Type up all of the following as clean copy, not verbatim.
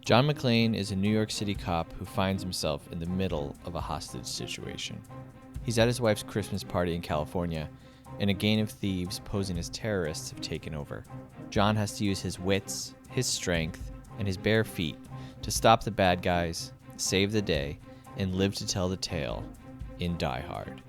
John McClane is a New York City cop who finds himself in the middle of a hostage situation. He's at his wife's Christmas party in California, and a gang of thieves posing as terrorists have taken over. John has to use his wits, his strength, and his bare feet to stop the bad guys, save the day, and live to tell the tale in Die Hard.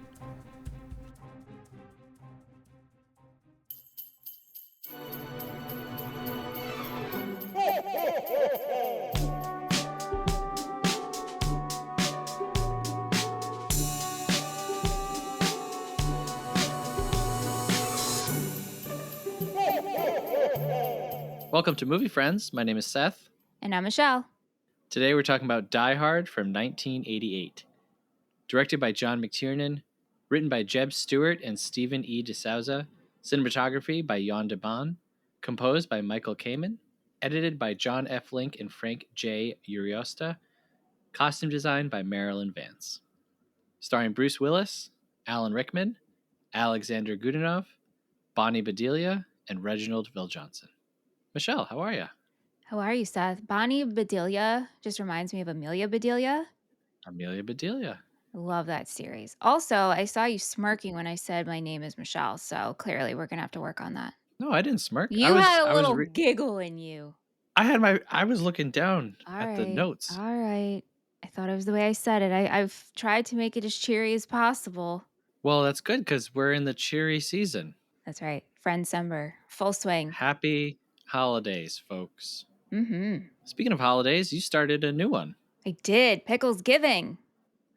Welcome to Movie Friends. My name is Seth. And I'm Michelle. Today we're talking about Die Hard from 1988. Directed by John McTiernan, written by Jeb Stewart and Stephen E. DeSouza, cinematography by Jan de Baan, composed by Michael Kamen, edited by John F. Link and Frank J. Uriosta, costume design by Marilyn Vance. Starring Bruce Willis, Alan Rickman, Alexander Godunov, Bonnie Bedelia, and Reginald VelJohnson. Michelle, how are you? How are you, Seth? Bonnie Bedelia just reminds me of Amelia Bedelia. Amelia Bedelia. I love that series. Also, I saw you smirking when I said my name is Michelle, so clearly we're going to have to work on that. No, I didn't smirk. You had a little giggle in you. I was looking down All at right, the notes. All right. I thought it was the way I said it. I've tried to make it as cheery as possible. Well, that's good because we're in the cheery season. That's right. Friendsumber. Full swing. Happy holidays, folks. Mm-hmm. Speaking of holidays, you started a new one. I did. Picklesgiving.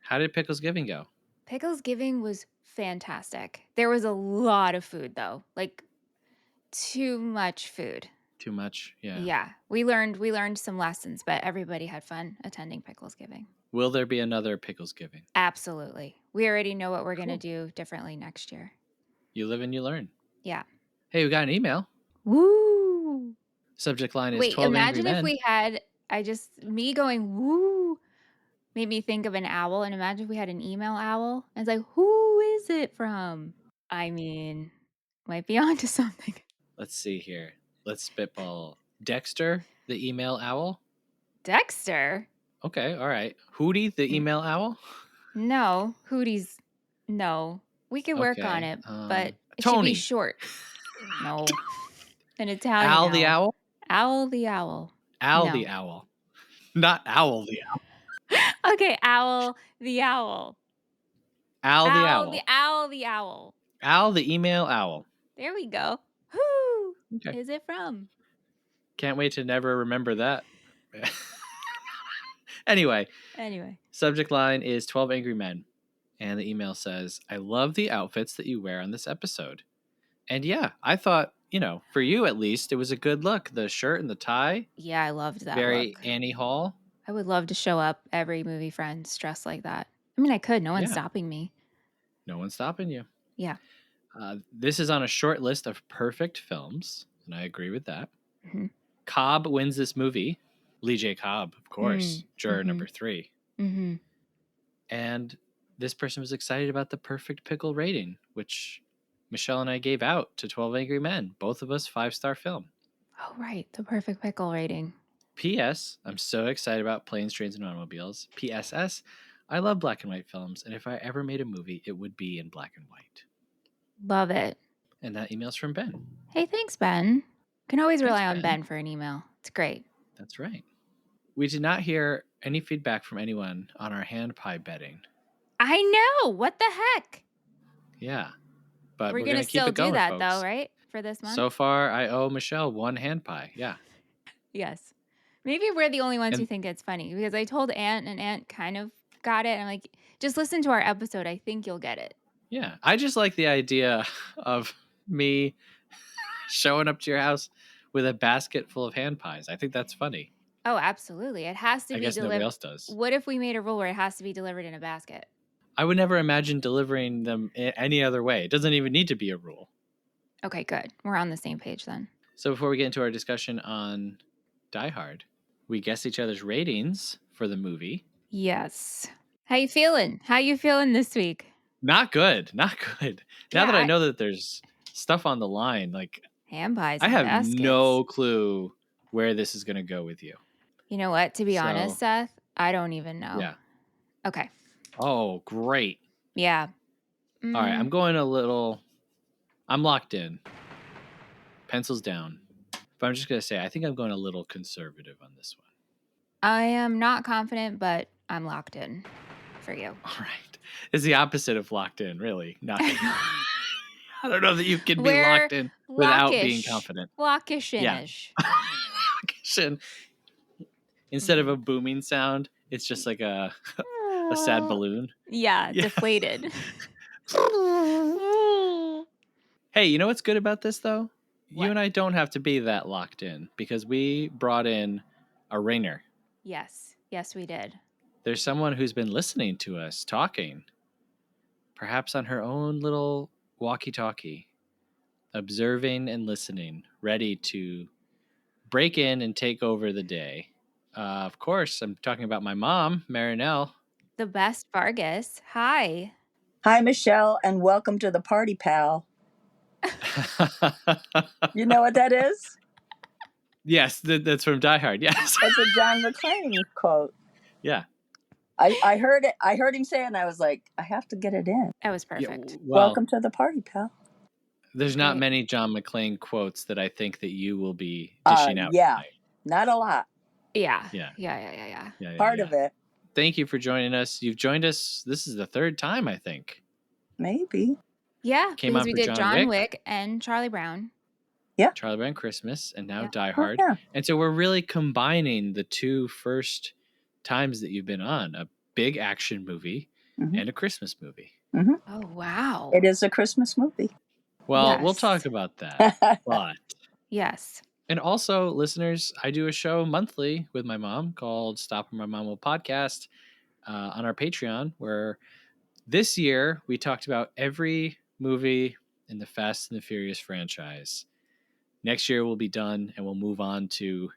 How did Picklesgiving go? Picklesgiving was fantastic. There was a lot of food, though. Like, too much food. Too much? Yeah. Yeah. We learned some lessons, but everybody had fun attending Picklesgiving. Will there be another Picklesgiving? Absolutely. We already know what we're going to do differently next year. You live and you learn. Yeah. Hey, we got an email. Woo! Subject line is Wait, 12 imagine Angry if Men. we had, me going woo made me think of an owl. And imagine if we had an email owl. And it's like, who is it from? I mean, might be onto something. Let's see here. Let's spitball. Dexter, the email owl. Dexter? Okay, all right. Hootie, the email owl. No. Hootie's, no. We could work on it, but it should Tony. be short. No. An Italian Al the owl? Owl the owl. Al No. the owl. Not Owl the owl. Okay, Owl the owl. Al the owl. The owl the owl. Al the email owl. There we go. Who Okay. is it from? Can't wait to never remember that. Anyway. Subject line is 12 Angry Men. And the email says, I love the outfits that you wear on this episode. And yeah, I thought, for you at least, it was a good look. The shirt and the tie. Yeah, I loved that Very look. Annie Hall. I would love to show up every Movie Friends dressed like that. I mean, I could. No one's stopping me. No one's stopping you. Yeah. This is on a short list of perfect films, and I agree with that. Mm-hmm. Cobb wins this movie. Lee J. Cobb, of course. Juror number 3. Mm-hmm. And this person was excited about the perfect pickle rating, which Michelle and I gave out to 12 Angry Men. Both of us 5-star film. Oh, right. The perfect pickle rating. P.S. I'm so excited about Planes, Trains, and Automobiles. P.S.S. I love black and white films, and if I ever made a movie, it would be in black and white. Love it. And that email's from Ben. Hey, thanks, Ben. Can always rely on Ben for an email. It's great. That's right. We did not hear any feedback from anyone on our hand pie betting. I know. What the heck? Yeah. But we're going to still do that, folks. Though, right? For this month? So far, I owe Michelle 1 hand pie. Yeah. Yes. Maybe we're the only ones who think it's funny, because I told Aunt, and Aunt kind of got it. And I'm like, just listen to our episode. I think you'll get it. Yeah. I just like the idea of me showing up to your house with a basket full of hand pies. I think that's funny. Oh, absolutely. It has to be delivered. I guess nobody else does. What if we made a rule where it has to be delivered in a basket? I would never imagine delivering them any other way. It doesn't even need to be a rule. Okay, good. We're on the same page then. So before we get into our discussion on Die Hard, we guessed each other's ratings for the movie. Yes. How you feeling? How you feeling this week? Not good. Not good. Now that I know that there's stuff on the line, like hand pies, I have no clue where this is going to go with you. You know what? To be honest, So, Seth, I don't even know. yeah. Okay. Oh, great. Yeah. All right, I'm locked in. Pencils down. But I'm just going to say, I think I'm going a little conservative on this one. I am not confident, but I'm locked in for you. All right. It's the opposite of locked in, really. Not. I don't know that you can be We're locked in without being lockish. confident. Yeah. Lockish-ish. Instead of a booming sound, it's just like a sad balloon. Yeah, Yeah. deflated. Hey, you know what's good about this, though? You What? and I don't have to be that locked in because we brought in a ringer. Yes. Yes, we did. There's someone who's been listening to us talking, perhaps on her own little walkie-talkie, observing and listening, ready to break in and take over the day. Of course, I'm talking about my mom, Merinell. The best Vargas. Hi. Hi, Michelle, and welcome to the party, pal. You know what that is? Yes, that's from Die Hard. Yes, It's a John McClane quote. Yeah. I heard it. I heard him say it, and I was like, I have to get it in. That was perfect. Yeah, well, Welcome to the party, pal. There's not Great. many John McClane quotes that I think that you will be dishing out. Yeah, tonight. not a lot. Yeah. Yeah. Part of it. Thank you for joining us. You've joined us. This is the third time, I think. Maybe. Yeah, Came because on we for did John John Wick. Wick and Charlie Brown. Yeah. Charlie Brown Christmas, and now Yeah. Die Hard. Oh, yeah. And so we're really combining the two first times that you've been on, a big action movie and a Christmas movie. Mm-hmm. Oh, wow. It is a Christmas movie. Well, we'll Yes. talk about that. But Yes. and also, listeners, I do a show monthly with my mom called Stop Where My Mom Will Podcast on our Patreon, where this year we talked about every movie in the Fast and the Furious franchise. Next year we'll be done and we'll move on to,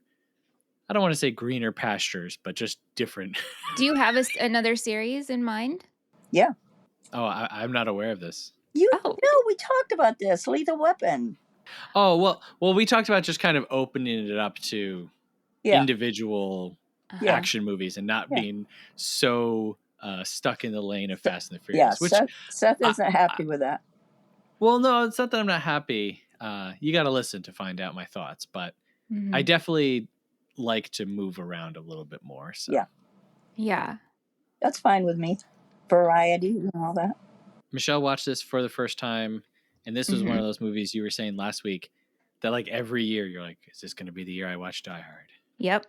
I don't want to say greener pastures, but just different. Do you have another series in mind? Yeah. Oh, I'm not aware of this. No, we talked about this. Lethal Weapon. Oh, well, we talked about just kind of opening it up to individual action movies and not being so stuck in the lane of Fast and the Furious. Yeah, which Seth isn't happy with that. Well, no, it's not that I'm not happy. You got to listen to find out my thoughts, but I definitely like to move around a little bit more. So. Yeah. That's fine with me. Variety and all that. Michelle watched this for the first time, and this was one of those movies you were saying last week that like every year you're like, is this going to be the year I watch Die Hard? Yep.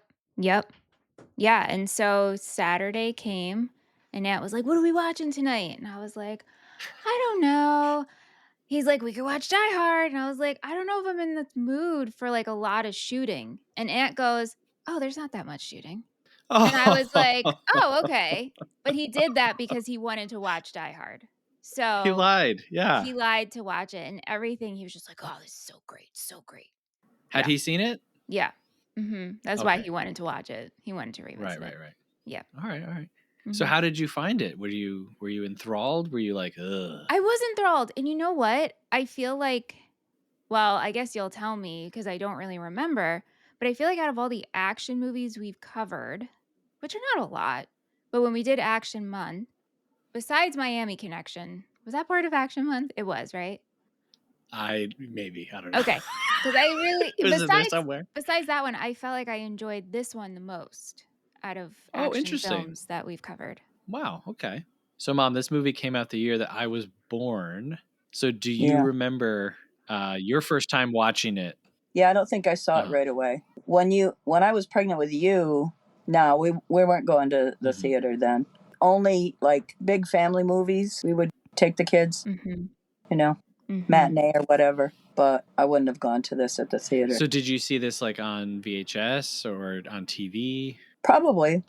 Yeah, and so Saturday came, and Nat was like, what are we watching tonight? And I was like, I don't know. He's like, we could watch Die Hard. And I was like, I don't know if I'm in the mood for like a lot of shooting. And Aunt goes, oh, there's not that much shooting. And I was like, oh, okay. But he did that because he wanted to watch Die Hard. So he lied. Yeah. He lied to watch it and everything. He was just like, oh, this is so great. So great. Had he seen it? Yeah. That's why he wanted to watch it. He wanted to revisit it. Right. Yeah. All right. So how did you find it? Were you enthralled? Were you like, ugh? I was enthralled. And you know what? I feel like, well, I guess you'll tell me because I don't really remember, but I feel like out of all the action movies we've covered, which are not a lot, but when we did Action Month, besides Miami Connection, was that part of Action Month? It was, right? I don't know. Okay. Because I really, was there somewhere? Besides that one, I felt like I enjoyed this one the most out of action films that we've covered. Wow. Okay. So, Mom, this movie came out the year that I was born. So, do you remember your first time watching it? Yeah, I don't think I saw it right away. When I was pregnant with you, no, we weren't going to the theater then. Only like big family movies. We would take the kids, matinee or whatever. But I wouldn't have gone to this at the theater. So did you see this like on VHS or on TV? Probably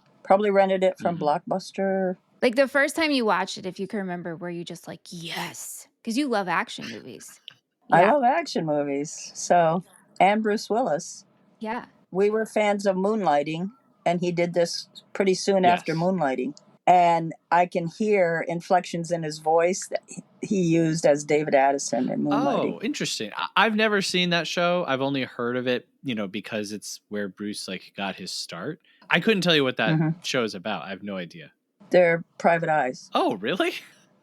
rented it from Blockbuster. Like the first time you watched it, if you can remember, were you just like, yes? Because you love action movies. Yeah. I love action movies. So, and Bruce Willis. Yeah. We were fans of Moonlighting, and he did this pretty soon after Moonlighting. And I can hear inflections in his voice that he used as David Addison in Moonlighting. Oh, interesting. I've never seen that show. I've only heard of it, because it's where Bruce like got his start. I couldn't tell you what that show is about. I have no idea. They're private eyes. Oh, really?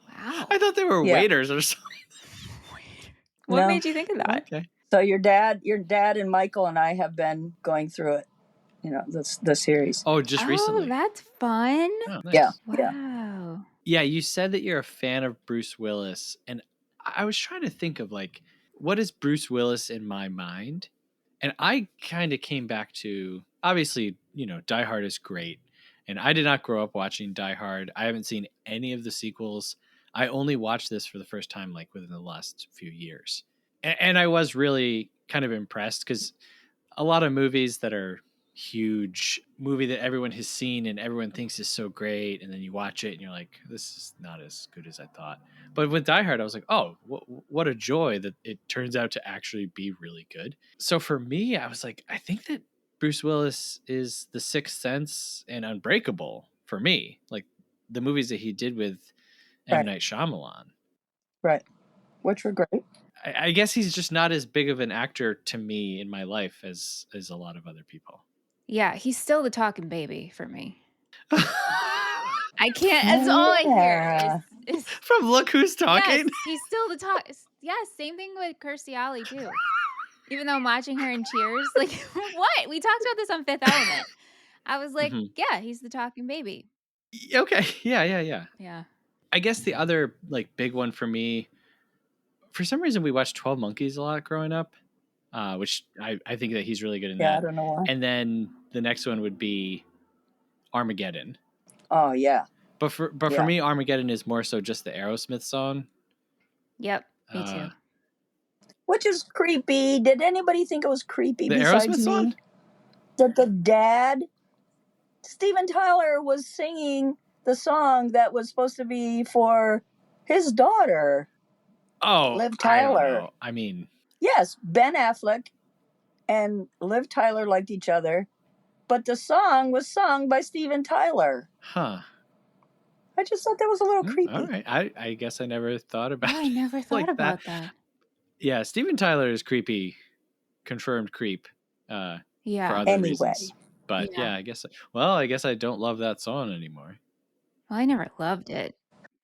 Wow. I thought they were waiters or something. What made you think of that? Okay. So your dad and Michael and I have been going through it, the series. Oh, just recently. Oh, that's fun. Oh, nice. Yeah. Wow. Yeah, you said that you're a fan of Bruce Willis, and I was trying to think of like, what is Bruce Willis in my mind? And I kind of came back to, obviously, Die Hard is great. And I did not grow up watching Die Hard. I haven't seen any of the sequels. I only watched this for the first time like within the last few years. And I was really kind of impressed because a lot of movies that are huge, movie that everyone has seen and everyone thinks is so great, and then you watch it and you're like, this is not as good as I thought. But with Die Hard, I was like, oh, what a joy that it turns out to actually be really good. So for me, I was like, I think that Bruce Willis is The Sixth Sense and Unbreakable for me, like the movies that he did with M. Night Shyamalan. Right. Which were great. I guess he's just not as big of an actor to me in my life as a lot of other people. Yeah, he's still the talking baby for me. I can't. That's all I hear. Is from Look Who's Talking. Yes, he's still the talk. Yes, same thing with Kirstie Alley too. Even though I'm watching her in Cheers, like what? We talked about this on Fifth Element. I was like, yeah, he's the talking baby. Okay. Yeah. Yeah. I guess the other like big one for me, for some reason, we watched 12 Monkeys a lot growing up, which I think that he's really good in that. I don't know why. And then the next one would be Armageddon. Oh yeah. But for me, Armageddon is more so just the Aerosmith song. Yep, me too. Which is creepy. Did anybody think it was creepy the besides Aerosmith me? Song? That the dad, Steven Tyler, was singing the song that was supposed to be for his daughter. Oh, Liv Tyler. I don't know. I mean, yes, Ben Affleck and Liv Tyler liked each other, but the song was sung by Steven Tyler. Huh. I just thought that was a little creepy. All right. I guess I never thought about I never thought like about that. Yeah, Steven Tyler is creepy. Confirmed creep. For other reasons. But yeah, I guess I don't love that song anymore. Well, I never loved it.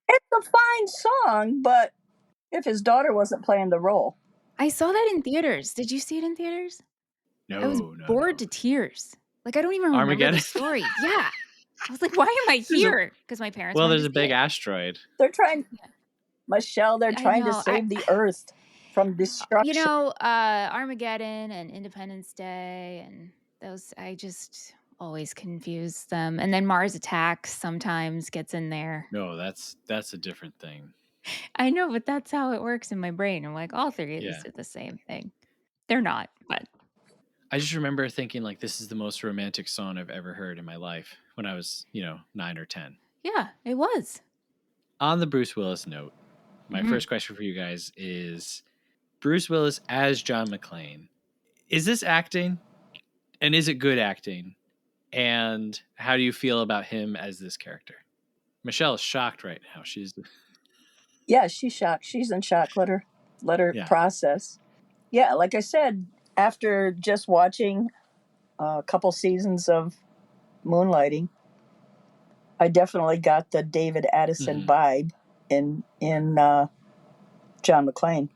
It's a fine song, but if his daughter wasn't playing the role. I saw that in theaters. Did you see it in theaters? No, I was bored to tears. Like I don't even remember the story. Yeah. I was like, why am I here? Because my parents. Well, there's a big asteroid. They're trying, Michelle. They're trying to save the Earth from destruction. Armageddon and Independence Day and those. I just always confuse them. And then Mars Attacks sometimes gets in there. No, that's a different thing. I know, but that's how it works in my brain. I'm like, all three of these are the same thing. They're not, but. I just remember thinking like this is the most romantic song I've ever heard in my life when I was, 9 or 10. Yeah, it was. On the Bruce Willis note, my first question for you guys is Bruce Willis as John McClane. Is this acting? And is it good acting? And how do you feel about him as this character? Michelle is shocked right now. She's shocked. She's in shock. Let her process. Yeah, like I said, after just watching a couple seasons of Moonlighting, I definitely got the David Addison vibe in John McClane.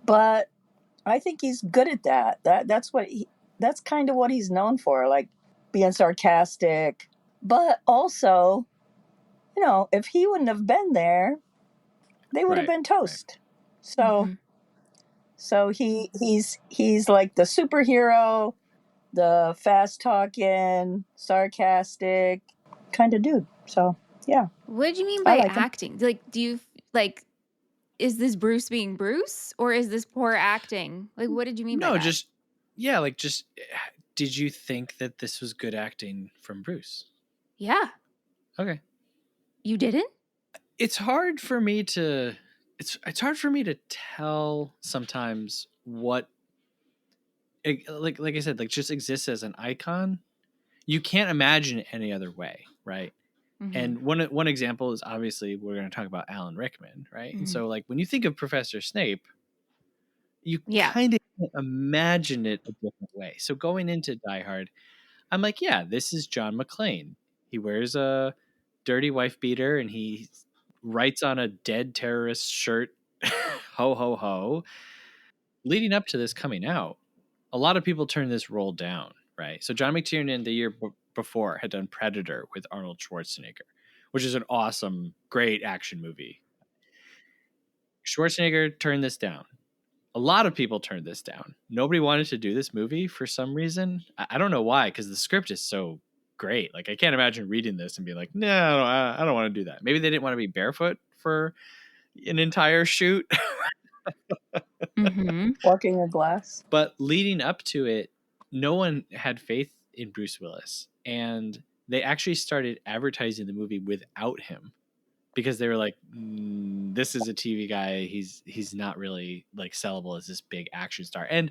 But I think he's good at that. That's kind of what he's known for, like being sarcastic. But also, if he wouldn't have been there, they would have been toast. Right. So he's like the superhero, the fast talking, sarcastic kind of dude. So yeah. What do you mean by acting? Like, do you like? Is this Bruce being Bruce, or is this poor acting? Like, what did you mean by that? No, just did you think that this was good acting from Bruce? Yeah. Okay. You didn't? It's hard for me to tell sometimes what like I said, like just exists as an icon. You can't imagine it any other way, right? And one example is obviously we're going to talk about Alan Rickman, right? And so like when you think of Professor Snape, you kind of can't imagine it a different way. So going into Die Hard, I'm like, yeah, this is John McClane. He wears a dirty wife beater and he writes on a dead terrorist shirt, ho, ho, ho. Leading up to this coming out, a lot of people turned this role down, right? So John McTiernan the year before had done Predator with Arnold Schwarzenegger, which is an awesome, great action movie. Schwarzenegger turned this down. A lot of people turned this down. Nobody wanted to do this movie for some reason. I don't know why, because the script is so great. Like, I can't imagine reading this and being like, no, I don't want to do that. Maybe they didn't want to be barefoot for an entire shoot. Mm-hmm. Walking a glass. But leading up to it, no one had faith in Bruce Willis. And they actually started advertising the movie without him because they were like, this is a TV guy. He's not really like sellable as this big action star. And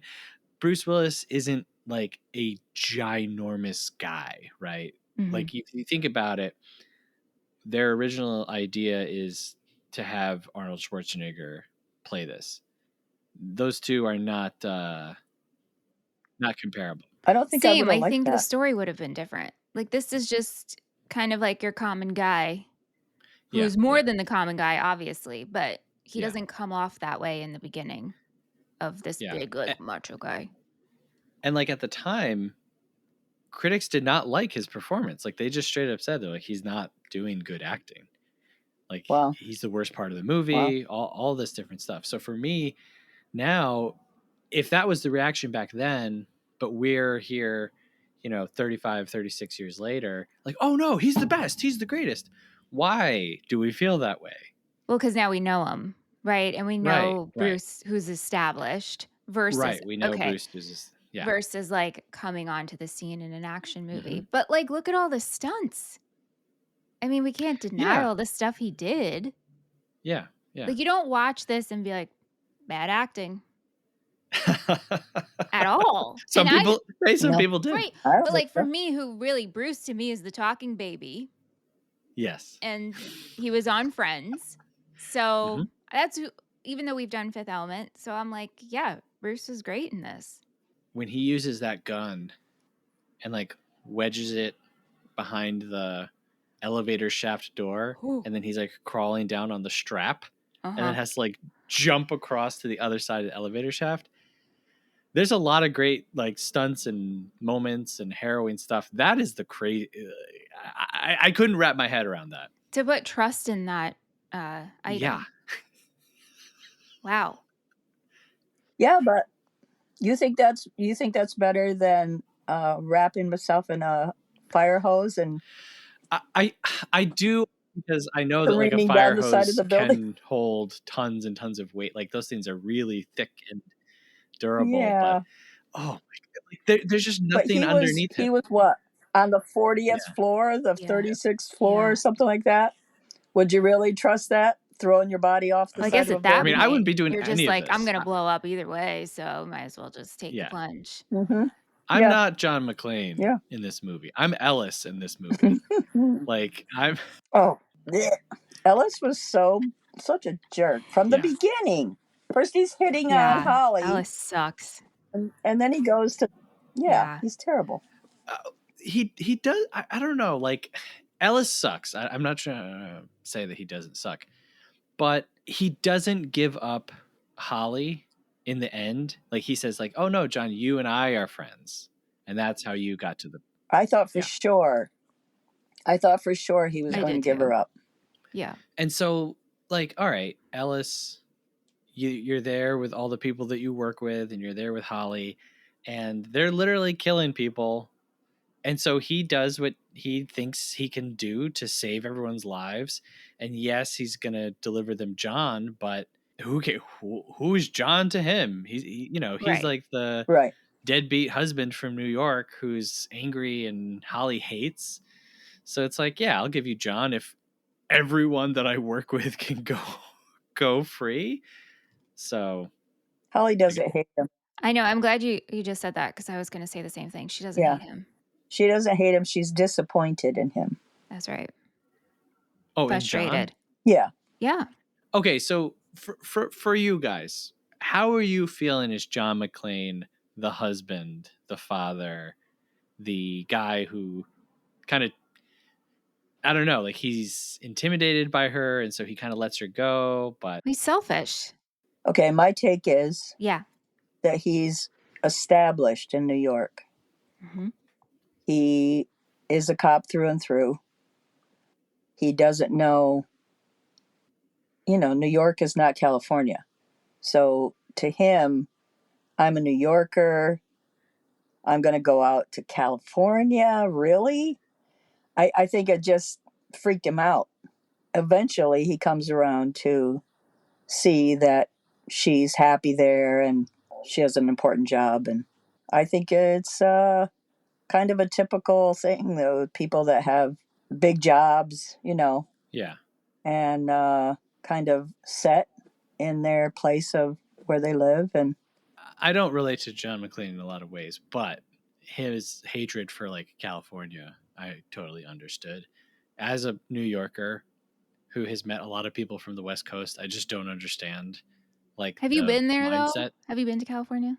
Bruce Willis isn't like a ginormous guy, right? Mm-hmm. Like if you think about it, their original idea is to have Arnold Schwarzenegger play this. Those two are not comparable. I don't think Same. I I would think like the that. story would have been different. Like, this is just kind of like your common guy who's more than the common guy, obviously, but he Yeah. doesn't come off that way in the beginning of this Yeah. big, like, macho guy. And like at the time, critics did not like his performance. Like they just straight up said, they're like, he's not doing good acting. Like Wow. he's the worst part of the movie, all this different stuff. So for me now, if that was the reaction back then, but we're here, 35, 36 years later, like, oh no, he's the best. He's the greatest. Why do we feel that way? Well, because now we know him, right? And we know Right. Bruce, who's established, versus Right. We know Bruce is, yeah. versus like coming onto the scene in an action movie. Mhm. But like, look at all the stunts. I mean, we can't deny Yeah. all the stuff he did. Yeah. Yeah. Like, you don't watch this and be like, bad acting at all. Some And people No. people did. right. I don't But like think for so. me, who really Bruce to me is the talking baby, Yes. and he was on Friends. So that's even though we've done Fifth Element. So I'm like, yeah, Bruce is great in this. When he uses that gun and like wedges it behind the elevator shaft door, Ooh. and then he's like crawling down on the strap, and Uh-huh. then has to like jump across to the other side of the elevator shaft. There's a lot of great like stunts and moments and harrowing stuff. That is the crazy. I couldn't wrap my head around that. To put trust in that item. Yeah. Wow. Yeah, but you think that's better than wrapping myself in a fire hose and I do, because I know that like a careening fire down the side of hose the building? can hold tons and tons of weight. Like those things are really thick and durable. Yeah. But oh my god, there's just But nothing underneath he him. was what, on the 40th Yeah. floor, the Yeah. 36th floor, Yeah. or something like that? Would you really trust that? Throwing your body off the Well, I side guess of a at that building? I wouldn't be doing you're any just of like, I'm this. gonna blow up either way, so might as well just take the Yeah. plunge. Mm-hmm. I'm Yeah. not John McClane Yeah. in this movie. I'm Ellis in this movie. Like I'm Oh, bleh. Ellis was such a jerk from the Yeah. beginning. First he's hitting on Yeah. Holly, Alice sucks. and then he goes to Yeah. he's terrible. he does. I don't know. Like Ellis sucks. I'm not trying to say that he doesn't suck, but he doesn't give up Holly in the end. Like he says, like, "Oh no, John, you and I are friends, and that's how you got to the." I thought for Yeah. sure he was I going to did give too. her up. Yeah. And so, like, all right, Ellis, you're there with all the people that you work with, and you're there with Holly, and they're literally killing people. And so he does what he thinks he can do to save everyone's lives. And yes, he's gonna deliver them John, but who's John to him? He's Right. like the Right. deadbeat husband from New York who's angry and Holly hates. So it's like, yeah, I'll give you John if everyone that I work with can go free. So Holly doesn't hate him. I know. I'm glad you just said that, because I was gonna say the same thing. She doesn't Yeah. hate him. She doesn't hate him. She's disappointed in him. That's right. oh, and John? Frustrated. Yeah. Yeah. Okay, so for you guys, how are you feeling as John McClane, the husband, the father, the guy who kind of, I don't know, like he's intimidated by her, and so he kind of lets her go. But He's selfish. Okay, my take is Yeah. that he's established in New York. Mm-hmm. He is a cop through and through. He doesn't know, New York is not California. So to him, I'm a New Yorker. I'm going to go out to California. Really? I think it just freaked him out. Eventually, he comes around to see that she's happy there and she has an important job. And I think it's kind of a typical thing, though, people that have big jobs, yeah, and kind of set in their place of where they live. And I don't relate to John McClane in a lot of ways, but his hatred for like California, I totally understood. As a New Yorker who has met a lot of people from the West Coast, I just don't understand like Have you the been there though? mindset. Have you been to California?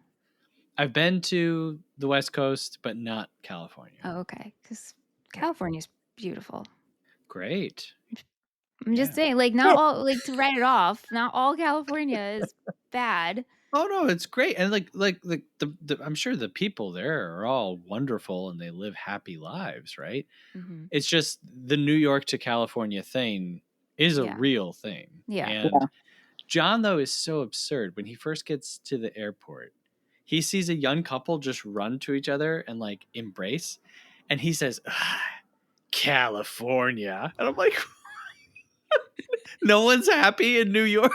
I've been to the West Coast, but not California. Oh, okay. Because California's beautiful. Great. I'm just saying, like, not all, like, to write it off, not all California is bad. Oh no, it's great, and like the I'm sure the people there are all wonderful and they live happy lives, right? Mm-hmm. It's just the New York to California thing is a Yeah. real thing. Yeah. And John, though, is so absurd. When he first gets to the airport, he sees a young couple just run to each other and like embrace, and he says, California. And I'm like, no one's happy in New York.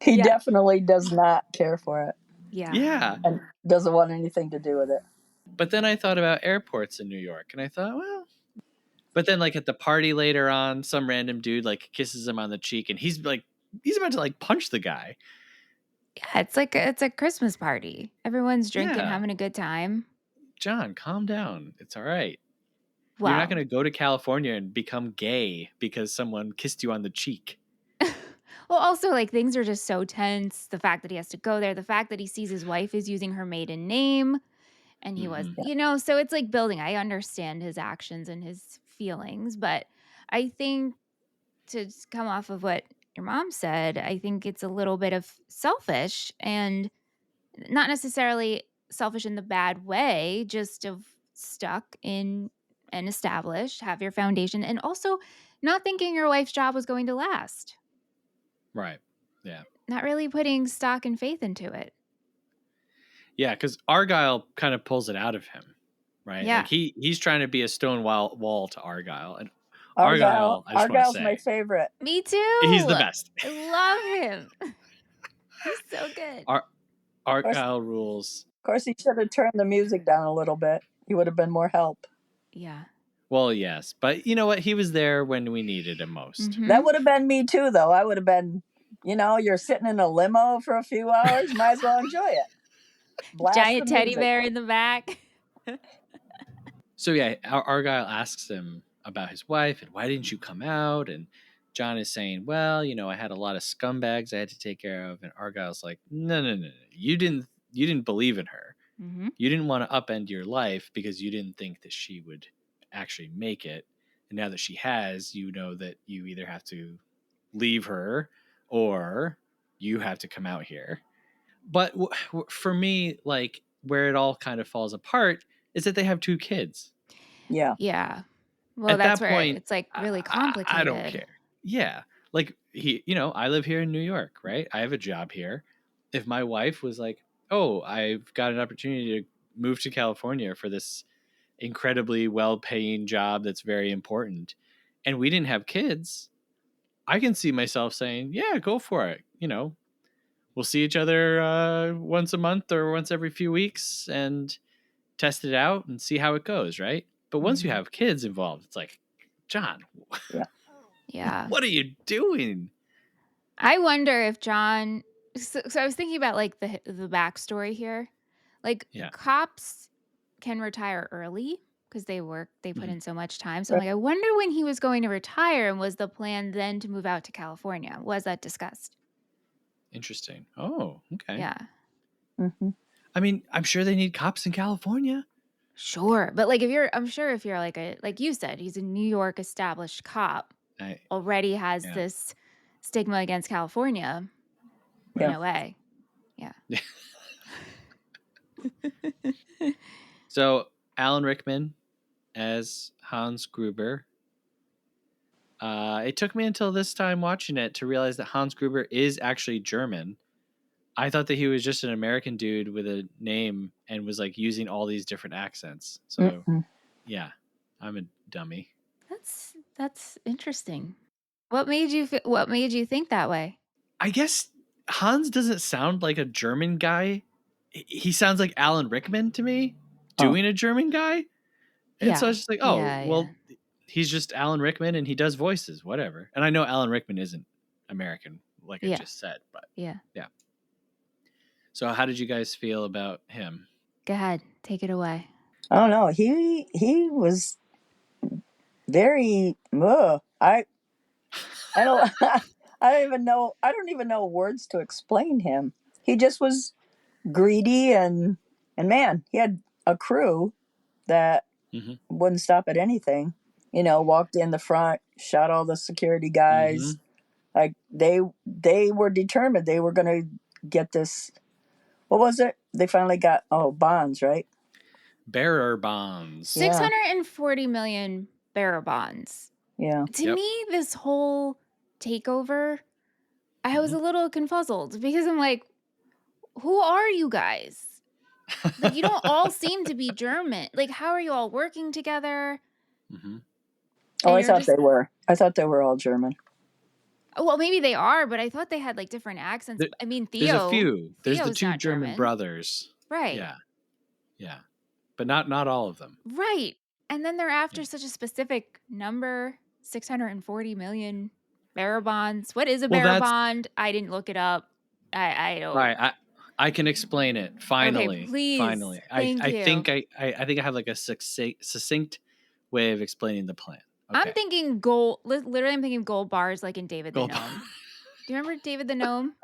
he Yeah. definitely does not care for it Yeah. Yeah. and doesn't want anything to do with it. But then I thought about airports in New York, and I thought, well, but then like at the party later on, some random dude like kisses him on the cheek, and he's about to like punch the guy. Yeah. It's a Christmas party. Everyone's drinking, Yeah. having a good time. John, calm down. It's all right. Well, You're not going to go to California and become gay because someone kissed you on the cheek. well, also, like, things are just so tense. The fact that he has to go there, the fact that he sees his wife is using her maiden name, and he was, so it's like building. I understand his actions and his feelings, but I think to just come off of what your mom said, I think it's a little bit of selfish and not necessarily selfish in the bad way, just of stuck in and established, have your foundation, and also not thinking your wife's job was going to last. Right. Yeah. Not really putting stock and faith into it. Yeah, because Argyle kind of pulls it out of him, right? Yeah. Like he's trying to be a stone wall to Argyle, and Argyle, I just want to Argyle's say, my favorite. Me too. he's the best. I love him. He's so good. Argyle rules. Of course, he should have turned the music down a little bit. He would have been more help. Yeah. Well, yes, but you know what? He was there when we needed him most. Mhm. That would have been me too, though. I would have been, you're sitting in a limo for a few hours. Might as well enjoy it. Blast Giant the teddy music. bear in the back. So yeah, Argyle asks him about his wife and why didn't you come out? And John is saying, well, I had a lot of scumbags I had to take care of. And Argyle's like, no. You didn't believe in her. Mm-hmm. You didn't want to upend your life because you didn't think that she would actually make it. And now that she has, you know that you either have to leave her or you have to come out here. But for me, like where it all kind of falls apart is that they have 2 kids. Yeah. Yeah. Well, At that's that where point, it's like really complicated. I don't care. Yeah. Like I live here in New York, right? I have a job here. If my wife was like, oh, I've got an opportunity to move to California for this incredibly well-paying job that's very important, and we didn't have kids, I can see myself saying, yeah, go for it. We'll see each other once a month or once every few weeks and test it out and see how it goes, right? But once you have kids involved, it's like, John, Yeah. what are you doing? I wonder if John. So I was thinking about like the backstory here. Like cops can retire early because they put in so much time. So I'm like, I wonder when he was going to retire, and was the plan then to move out to California? Was that discussed? Interesting. Oh, okay. Yeah. Mm-hmm. I mean, I'm sure they need cops in California. Sure. But I'm sure if you're like you said, he's a New York established cop, already has this stigma against California. Yeah. No way. Yeah. So Alan Rickman as Hans Gruber. It took me until this time watching it to realize that Hans Gruber is actually German. I thought that he was just an American dude with a name and was like using all these different accents. So yeah, I'm a dummy. That's interesting. What made you think that way? I guess Hans doesn't sound like a German guy. He sounds like Alan Rickman to me, doing a German guy. And so I was just like, well, he's just Alan Rickman and he does voices, whatever. And I know Alan Rickman isn't American, like I just said, but yeah. So how did you guys feel about him? Go ahead, take it away. I don't know. He was very. I don't. I don't even know words to explain him. He just was greedy and man, he had a crew that wouldn't stop at anything. Walked in the front, shot all the security guys. Like they were determined they were going to get this. What was it? They finally got bonds, right? Bearer bonds. 640 million bearer bonds. Yeah. To me, this whole takeover, I was a little confuzzled because I'm like, who are you guys? Like, you don't all seem to be German. Like, how are you all working together? Oh, I thought they were. I thought they were all German. Well, maybe they are, but I thought they had like different accents. I mean, Theo. There's a few. There's Theo's the two German German brothers. Right. Yeah. But not all of them. Right. And then they're after such a specific number, 640 million bearer bonds. What is a bearer bond? I didn't look it up. I don't. Right. I can explain it. Finally. Okay, please. Finally. Thank you. I think I have like a succinct way of explaining the plan. Okay. I'm thinking gold. Literally, I'm thinking gold bars like in David the Gnome. Do you remember David the Gnome?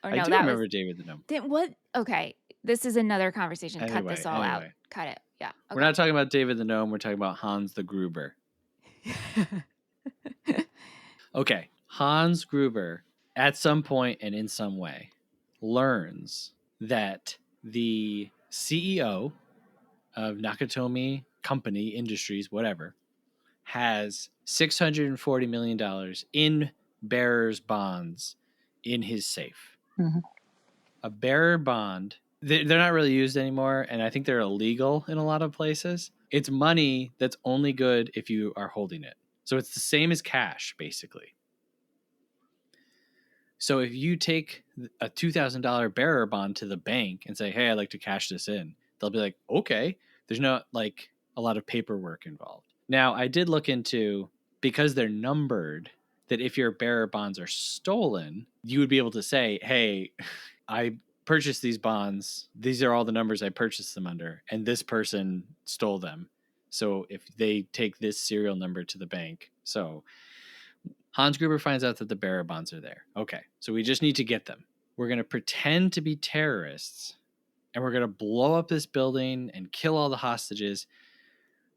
Or I do remember David the Gnome. What? Okay. This is another conversation. Cut this all out. Cut it. Yeah. Okay. We're not talking about David the Gnome. We're talking about Hans the Gruber. Okay. Hans Gruber, at some point and in some way, learns that the CEO of Nakatomi Company Industries, whatever, has $640 million in bearer's bonds in his safe. A bearer bond, they're not really used anymore, and I think they're illegal in a lot of places. It's money that's only good if you are holding it. So it's the same as cash, basically. So if you take a $2,000 bearer bond to the bank and say, hey, I'd like to cash this in, they'll be like, okay. There's not like a lot of paperwork involved. Now, I did look into, because they're numbered, that if your bearer bonds are stolen, you would be able to say, hey, I purchased these bonds. These are all the numbers I purchased them under, and this person stole them. So if they take this serial number to the bank. So Hans Gruber finds out that the bearer bonds are there. Okay, so we just need to get them. We're going to pretend to be terrorists, and we're going to blow up this building and kill all the hostages.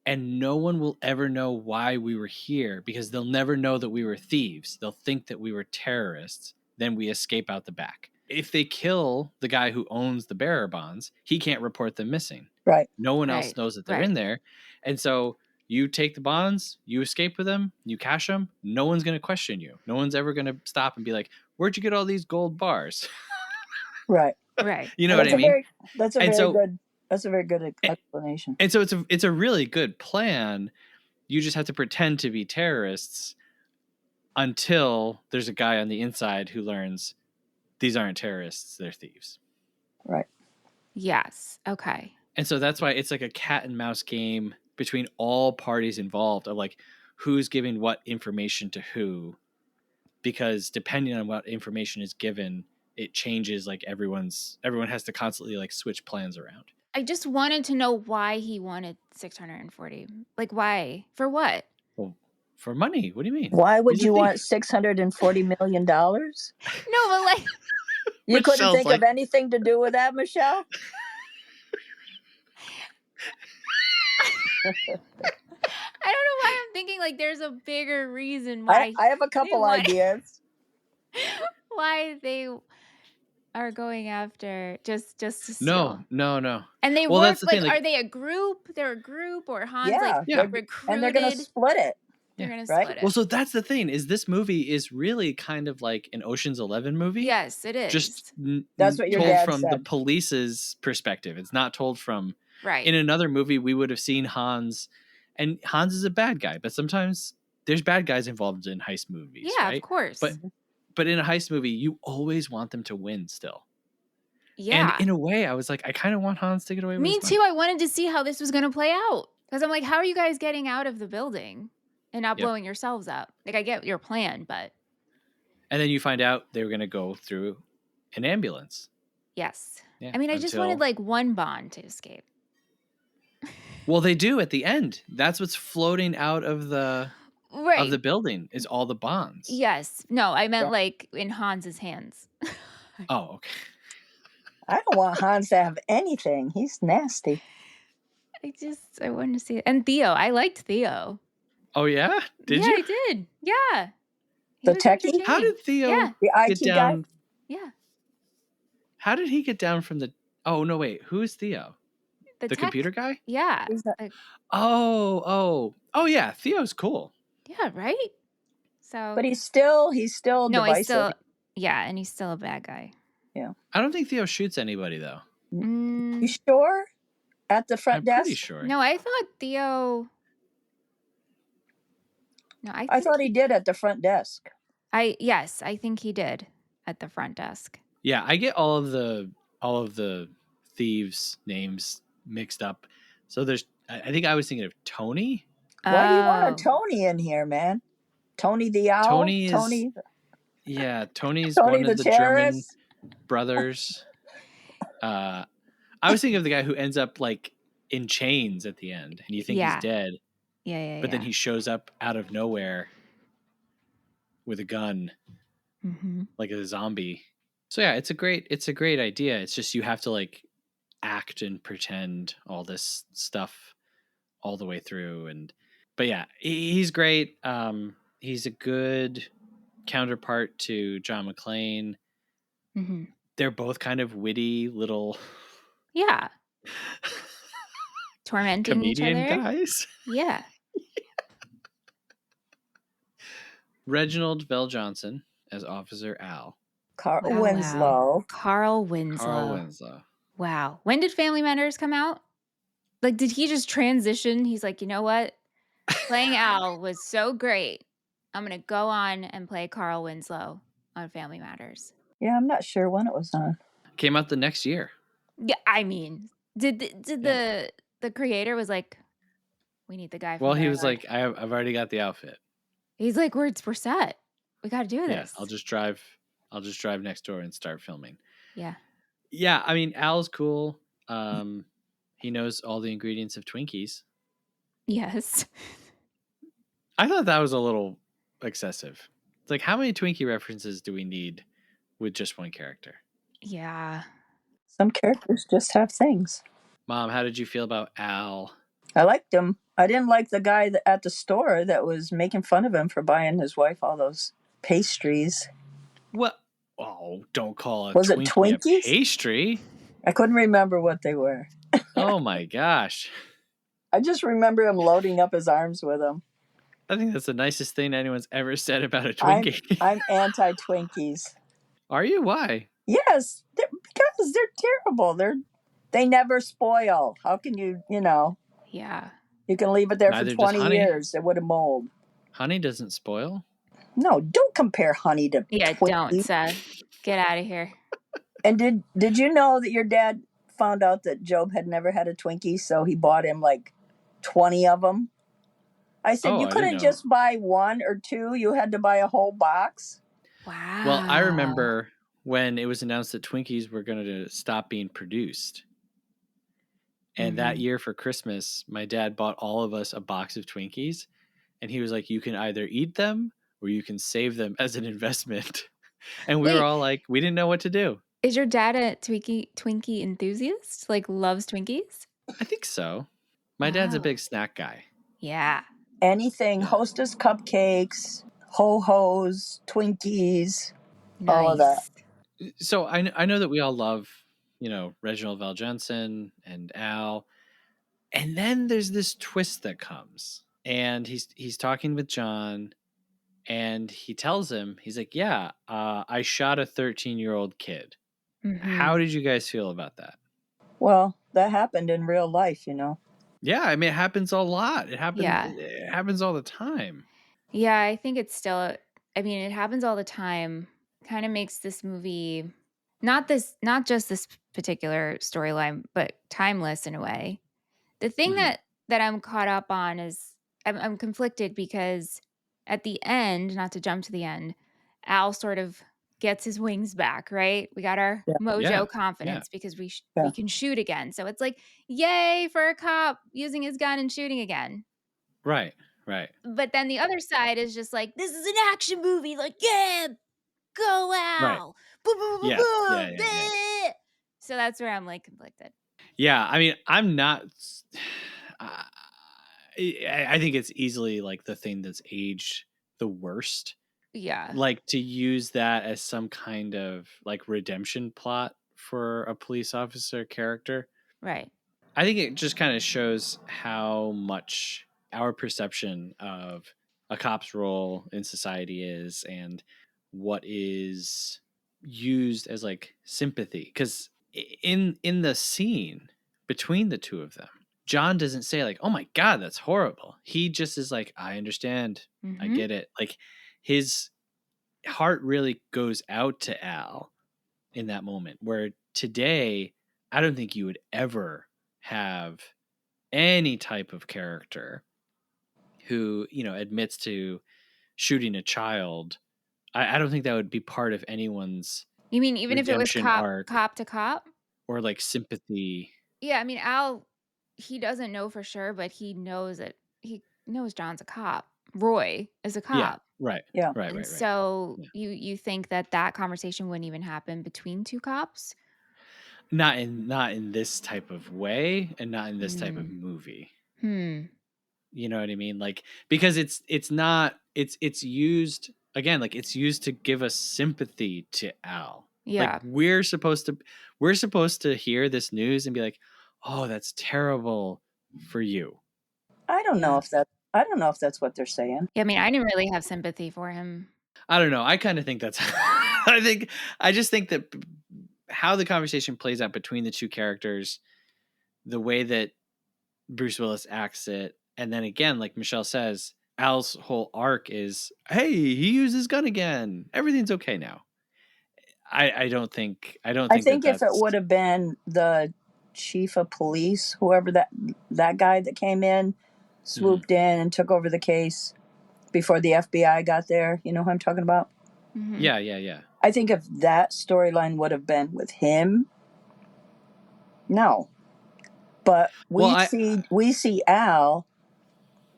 And no one will ever know why we were here, because they'll never know that we were thieves. They'll think that we were terrorists. Then we escape out the back. If they kill the guy who owns the bearer bonds, he can't report them missing. Right. No one else knows that they're in there. And so you take the bonds, you escape with them, you cash them. No one's going to question you. No one's ever going to stop and be like, where'd you get all these gold bars? Right. You know what I mean? That's a very good explanation. And so it's a really good plan. You just have to pretend to be terrorists until there's a guy on the inside who learns these aren't terrorists, they're thieves. Right. Yes. Okay. And so that's why it's like a cat and mouse game between all parties involved of like who's giving what information to who, because depending on what information is given, it changes. Like everyone has to constantly like switch plans around. I just wanted to know why he wanted 640. Like why? For what? Well, for money. What do you mean? Why would you want $640 million? No, but like you couldn't think of anything to do with that, Michelle? I don't know why I'm thinking like there's a bigger reason why I have a couple ideas. why they are going after just to No, steal. no. And they Well, work that's the like, thing. are they a group? They're a group, or Hans Yeah, like Yeah. and they're gonna recruited? split it. They're Yeah. gonna Right? split it. Well, so that's the thing is this movie is really kind of like an Ocean's 11 movie. Yes, it is. Just That's what your told dad from the said. police's perspective. It's not told from Right. in another movie we would have seen Hans, and Hans is a bad guy, but sometimes there's bad guys involved in heist movies, Yeah, right? of course. But in a heist movie, you always want them to win still. Yeah. And in a way, I was like, I kind of want Hans to get away with Me his too. money. I wanted to see how this was going to play out. Because I'm like, how are you guys getting out of the building and not blowing yourselves up? Like, I get your plan, but. And then you find out they were going to go through an ambulance. Yes. Yeah, I mean, I just wanted like one Bond to escape. Well, they do at the end. That's what's floating out of the building is all the bonds. Yes. No, I meant like in Hans's hands. Oh, okay. I don't want Hans to have anything. He's nasty. I wanted to see it. And Theo. I liked Theo. Oh, yeah? Did you? you? I did. Yeah. The techie? How did Theo the IT get down? guy? Yeah. How did he get down from the... Oh, no, wait. Who is Theo? The computer guy? Yeah. Oh, yeah. Theo's cool. Yeah, right? So, but he's still no, divisive. And he's still a bad guy. Yeah. I don't think Theo shoots anybody, though. You sure? At the front desk? Pretty sure. No, I thought Theo... No, I thought he did at the front desk. Yes, I think he did at the front desk. Yeah, I get all of the thieves' names mixed up. So I think I was thinking of Tony. Why do you want a Tony in here, man? Tony the Owl? Tony's Tony one of the German terrorist? brothers. I was thinking of the guy who ends up like in chains at the end, and you think he's dead. Yeah. But then he shows up out of nowhere with a gun, like a zombie. So yeah, it's a great idea. It's just you have to like act and pretend all this stuff all the way through. But yeah, he's great. He's a good counterpart to John McClane. They're both kind of witty little tormenting comedian each other. Guys. Yeah. Reginald Bell Johnson as Officer Al. Carl Winslow. Carl Winslow. Wow. When did Family Matters come out? Like, did he just transition? He's like, you know what? Playing Al was so great. I'm going to go on and play Carl Winslow on Family Matters. Yeah, I'm not sure when it was on. Came out the next year. Yeah, I mean, did the creator was like, we need the guy from he was like, I've already got the outfit. He's like, we're set. We got to do this. I'll just drive next door and start filming. Yeah. Yeah, I mean, Al's cool. He knows all the ingredients of Twinkies. Yes. I thought that was a little excessive. It's like, how many Twinkie references do we need with just one character? Yeah. Some characters just have things. Mom, how did you feel about Al? I liked him. I didn't like the guy at the store that was making fun of him for buying his wife all those pastries. What? Oh, don't call Was it Twinkies? A pastry. I couldn't remember what they were. Oh my gosh. I just remember him loading up his arms with them. I think that's the nicest thing anyone's ever said about a Twinkie. I'm anti-Twinkies. Are you? Why? Yes, because they're terrible. They never spoil. How can you, Yeah. You can leave it there Neither for 20 years. It would have mold. Honey doesn't spoil. No, don't compare honey to Twinkie. Don't, Seth. Get out of here. And did you know that your dad found out that Job had never had a Twinkie, so he bought him like 20 of them? I said, you couldn't just buy one or two. You had to buy a whole box. Wow. Well, I remember when it was announced that Twinkies were going to stop being produced. And that year for Christmas, my dad bought all of us a box of Twinkies. And he was like, you can either eat them or you can save them as an investment. And we were all like, we didn't know what to do. Is your dad a Twinkie enthusiast? Like, loves Twinkies? I think so. My dad's a Oh. big snack guy. Yeah. Anything, Yeah. Hostess cupcakes, Ho-Hos, Twinkies, all of that. Nice. So I know that we all love, Reginald Val Jensen and Al. And then there's this twist that comes. And he's talking with John, and he tells him, he's like, "Yeah, I shot a 13-year-old kid." How Mhm. did you guys feel about that? Well, that happened in real life, you know. Yeah, I mean, it happens a lot. Yeah. It happens all the time. Yeah, I think it's still I mean, it happens all the time. Kind of makes this movie not just this particular storyline, but timeless in a way. The thing Mhm. that I'm caught up on is I'm conflicted because at the end, not to jump to the end, Al sort of gets his wings back, right? We got our Yeah. Yeah. mojo Yeah. confidence because we Yeah. can shoot again. So it's like, yay for a cop using his gun and shooting again. Right. Right. But then the other side is just like, this is an action movie. Like, yeah, go Right. Al. Boom, boom, boom, Yeah. boom, Yeah. Yeah. Yeah. bleh. So that's where I'm like conflicted. Yeah. I mean, I'm not. I, I think it's easily like the thing that's aged the worst. Yeah. Like to use that as some kind of like redemption plot for a police officer character. Right. I think it just kind of shows how much our perception of a cop's role in society is and what is used as like sympathy. Because in the scene between the two of them, John doesn't say like, "Oh my God, that's horrible." He just is like, "I understand. I Mm-hmm. get it." Like his heart really goes out to Al in that moment, where today I don't think you would ever have any type of character who, admits to shooting a child. I don't think that would be part of anyone's You mean even if it was redemption arc cop to cop? or like sympathy. Yeah, I mean, Al, he doesn't know for sure, but he knows John's a cop. Roy is a Yeah. cop. Right. Yeah. Right. And Right. Right. so Yeah. you think that conversation wouldn't even happen between two cops? Not in this type of way and not in this type of Hmm. movie. Hmm. You know what I mean? Like because it's not it's used again, like it's used to give us sympathy to Al. Like Yeah. we're supposed to hear this news and be like, "Oh, that's terrible for you." I don't know Yeah. if that I don't know if that's what they're saying. Yeah, I mean, I didn't really have sympathy for him. I don't know. I kind of think that's I just think that how the conversation plays out between the two characters, the way that Bruce Willis acts it. And then again, like Michelle says, Al's whole arc is, hey, he used his gun again. Everything's okay now. I don't think I that think if it that's would have been the chief of police, whoever that guy that came in, swooped in and took over the case before the FBI got there, you know who I'm talking about? Mm-hmm. yeah. I think if that storyline would have been with him, no. But Well, we see Al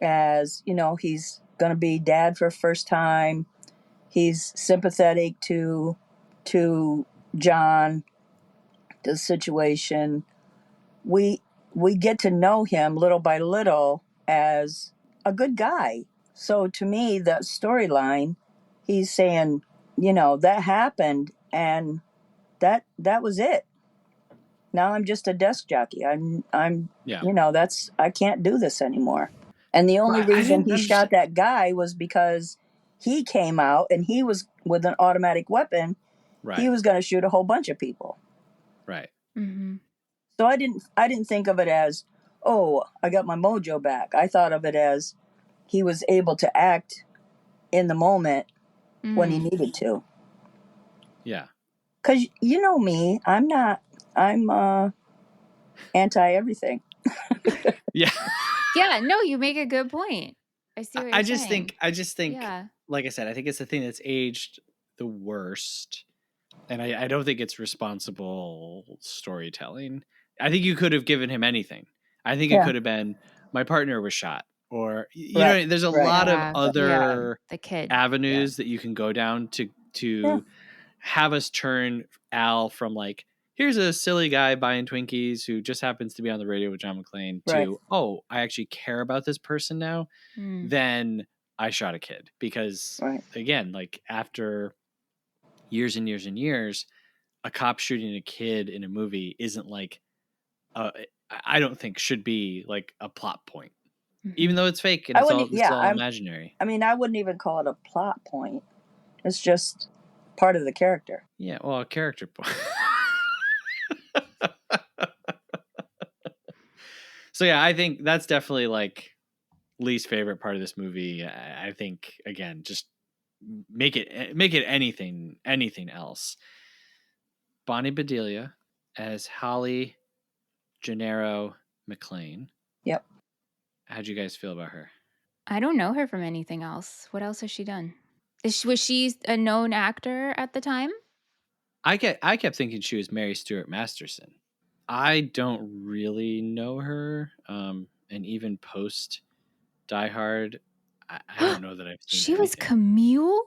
as, you know, he's going to be dad for first time. He's sympathetic to John, the situation. We get to know him little by little as a good guy. So to me, that storyline, he's saying, you know, that happened and that was it. Now I'm just a desk jockey. I'm yeah. you know, that's I can't do this anymore. And the only Well, I reason didn't he shot understand. that guy was because he came out and he was with an automatic weapon. He Right. was going to shoot a whole bunch of people. Right. Mm-hmm. So I didn't think of it as, oh, I got my mojo back. I thought of it as he was able to act in the moment when he Mm. needed to. Yeah. Cuz you know me, I'm anti everything. Yeah. Yeah, no, you make a good point. I see what you're saying. I just think, Yeah. like I said, I think it's the thing that's aged the worst. And I don't think it's responsible storytelling. I think you could have given him anything. I think it Yeah. could have been my partner was shot, or Right. there's a Right. lot of Yeah. Yeah. other The kid. avenues that you can go down Yeah. to have us turn Al from like here's a silly guy buying Twinkies who just happens to be on the radio with John McClane Right. to, oh, I actually care about this person now, then I shot a kid. Because, Right. again, like after years and years and years, a cop shooting a kid in a movie isn't like, I don't think should be like a plot point. Even though it's fake and I it's wouldn't. all, Yeah, imaginary. I mean, I wouldn't even call it a plot point. It's just part of the character. Yeah, well, a character point. So yeah, I think that's definitely like least favorite part of this movie. I think again, just make it anything else. Bonnie Bedelia as Holly Gennaro McClane. Yep. How'd you guys feel about her? I don't know her from anything else. What else has she done? Was she a known actor at the time? I kept thinking she was Mary Stuart Masterson. I don't really know her, and even post Die Hard, I don't know that I've seen She was anything. Camille?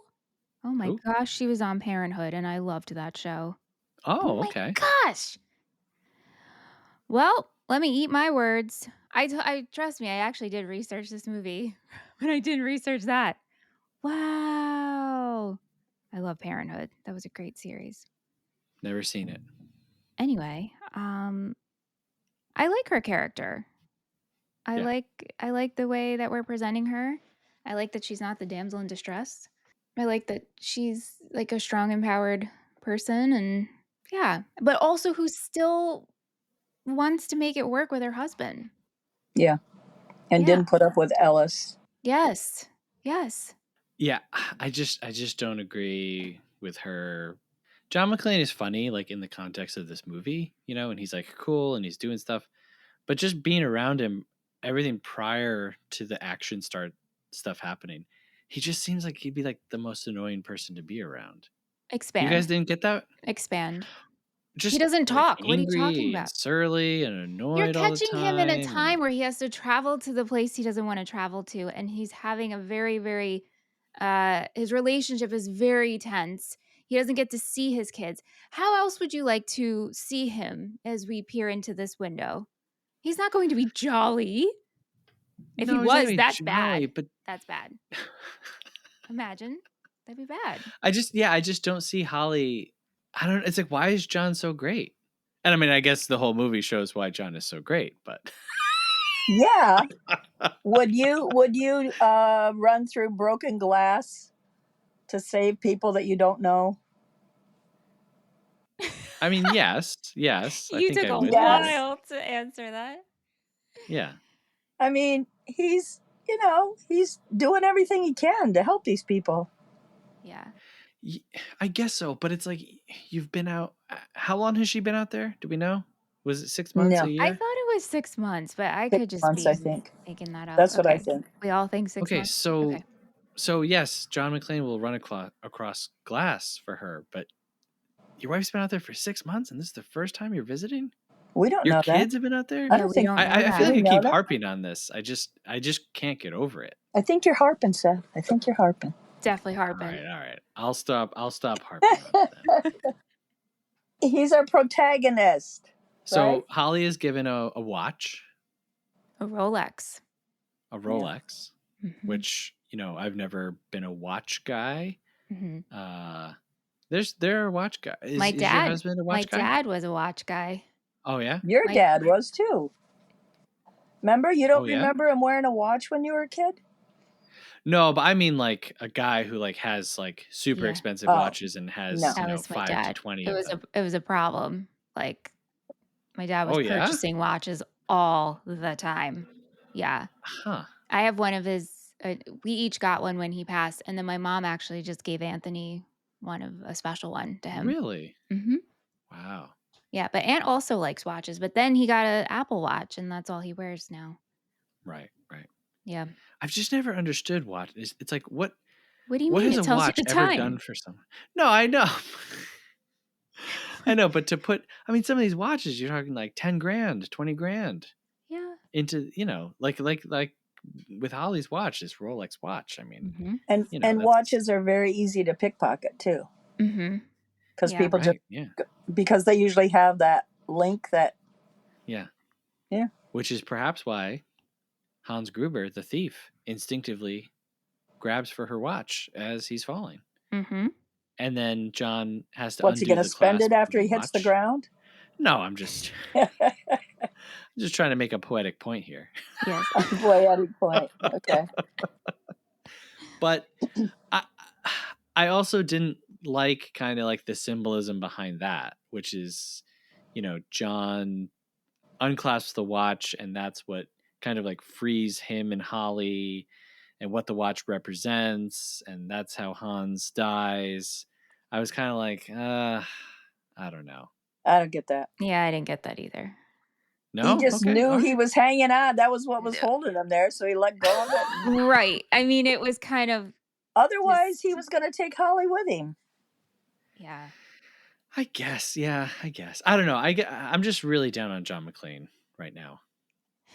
Oh my Who? gosh, she was on Parenthood, and I loved that show. Oh, my okay. gosh. Well, let me eat my words. I trust me, I actually did research this movie, but I didn't research that. Wow. I love Parenthood. That was a great series. Never seen it. Anyway, I like her character. I like the way that we're presenting her. I like that she's not the damsel in distress. I like that she's like a strong, empowered person, and yeah, but also who still wants to make it work with her husband. Yeah. And didn't put up with Ellis. Yes. Yes. Yeah, I just don't agree with her. John McClane is funny, like in the context of this movie, and he's like cool and he's doing stuff, but just being around him, everything prior to the action stuff happening, he just seems like he'd be like the most annoying person to be around. Expand. You guys didn't get that? Expand. Just he doesn't like talk. What are you talking angry about? and surly and annoyed You're all the catching time. him in a time where he has to travel to the place he doesn't want to travel to, and he's having a very, very his relationship is very tense. He doesn't get to see his kids. How else would you like to see him as we peer into this window? He's not going to be jolly. If he was, that's bad. But That's bad. Imagine. That'd be bad. I just don't see Holly. It's like, why is John so great? And I mean, I guess the whole movie shows why John is so great, but yeah. Would you run through broken glass to save people that you don't know? I mean, yes. You took a while to answer that. Yeah. I mean, he's doing everything he can to help these people. Yeah. I guess so, but it's like you've been out. How long has she been out there? Do we know? Was it 6 months, No. a year? I thought it was 6 months, but I could just months, be I think. making that up. That's what I think. We all think 6 months. Okay, so yes, John McClane will run across glass for her, but your wife's been out there for 6 months, and this is the first time you're visiting? We don't know that. Your kids have been out there? I don't think. I feel like I keep harping on this. I just can't get over it. I think you're harping, Seth. I think you're harping. Definitely harping. All right. I'll stop harping on it then. He's our protagonist. So right? Holly is given a watch. A Rolex. Which, I've never been a watch guy. Mm-hmm. There are watch guys. Is your husband a watch guy? My dad was a watch guy. Oh, yeah? Your dad was too. Remember? You don't remember him wearing a watch when you were a kid? No, but I mean like a guy who like has like super expensive watches and has 5 to 20 of them. It was a problem. Like my dad was purchasing watches all the time. Yeah. Huh. I have one of his we each got one when he passed, and then my mom actually just gave Anthony a special one to him. Really? Mm-hmm. Wow. Yeah, but Aunt also likes watches, but then he got an Apple Watch, and that's all he wears now. Right. Yeah. I've just never understood watch. It's like what do you mean? Has a watch ever done for someone? No, I know. I know, but to put, some of these watches, you're talking like 10 grand, 20 grand. Yeah. Into, like with Holly's watch, this Rolex watch. I mean, and watches are very easy to pickpocket too. Mm-hmm. because Yeah. people just Yeah. because they usually have that link that Yeah. Yeah. Which is perhaps why Hans Gruber, the thief, instinctively grabs for her watch as he's falling. Mm-hmm. And then John has to What's he undo gonna the spend clasp it after of he the hits the watch. ground? No, I'm just trying to make a poetic point here. Yes. Poetic point. Okay. But I also didn't like kind of like the symbolism behind that, which is, John unclasps the watch, and that's what kind of like frees him and Holly and what the watch represents, and that's how Hans dies. I was kind of like, I don't know. I don't get that. Yeah, I didn't get that either. No? He just Okay, knew all he right. was hanging on. That was what was holding him there, so he let go of it. Right. I mean, it was kind of Otherwise, he was going to take Holly with him. yeah. I guess, yeah, I guess. I don't know. I'm just really down on John McClane right now.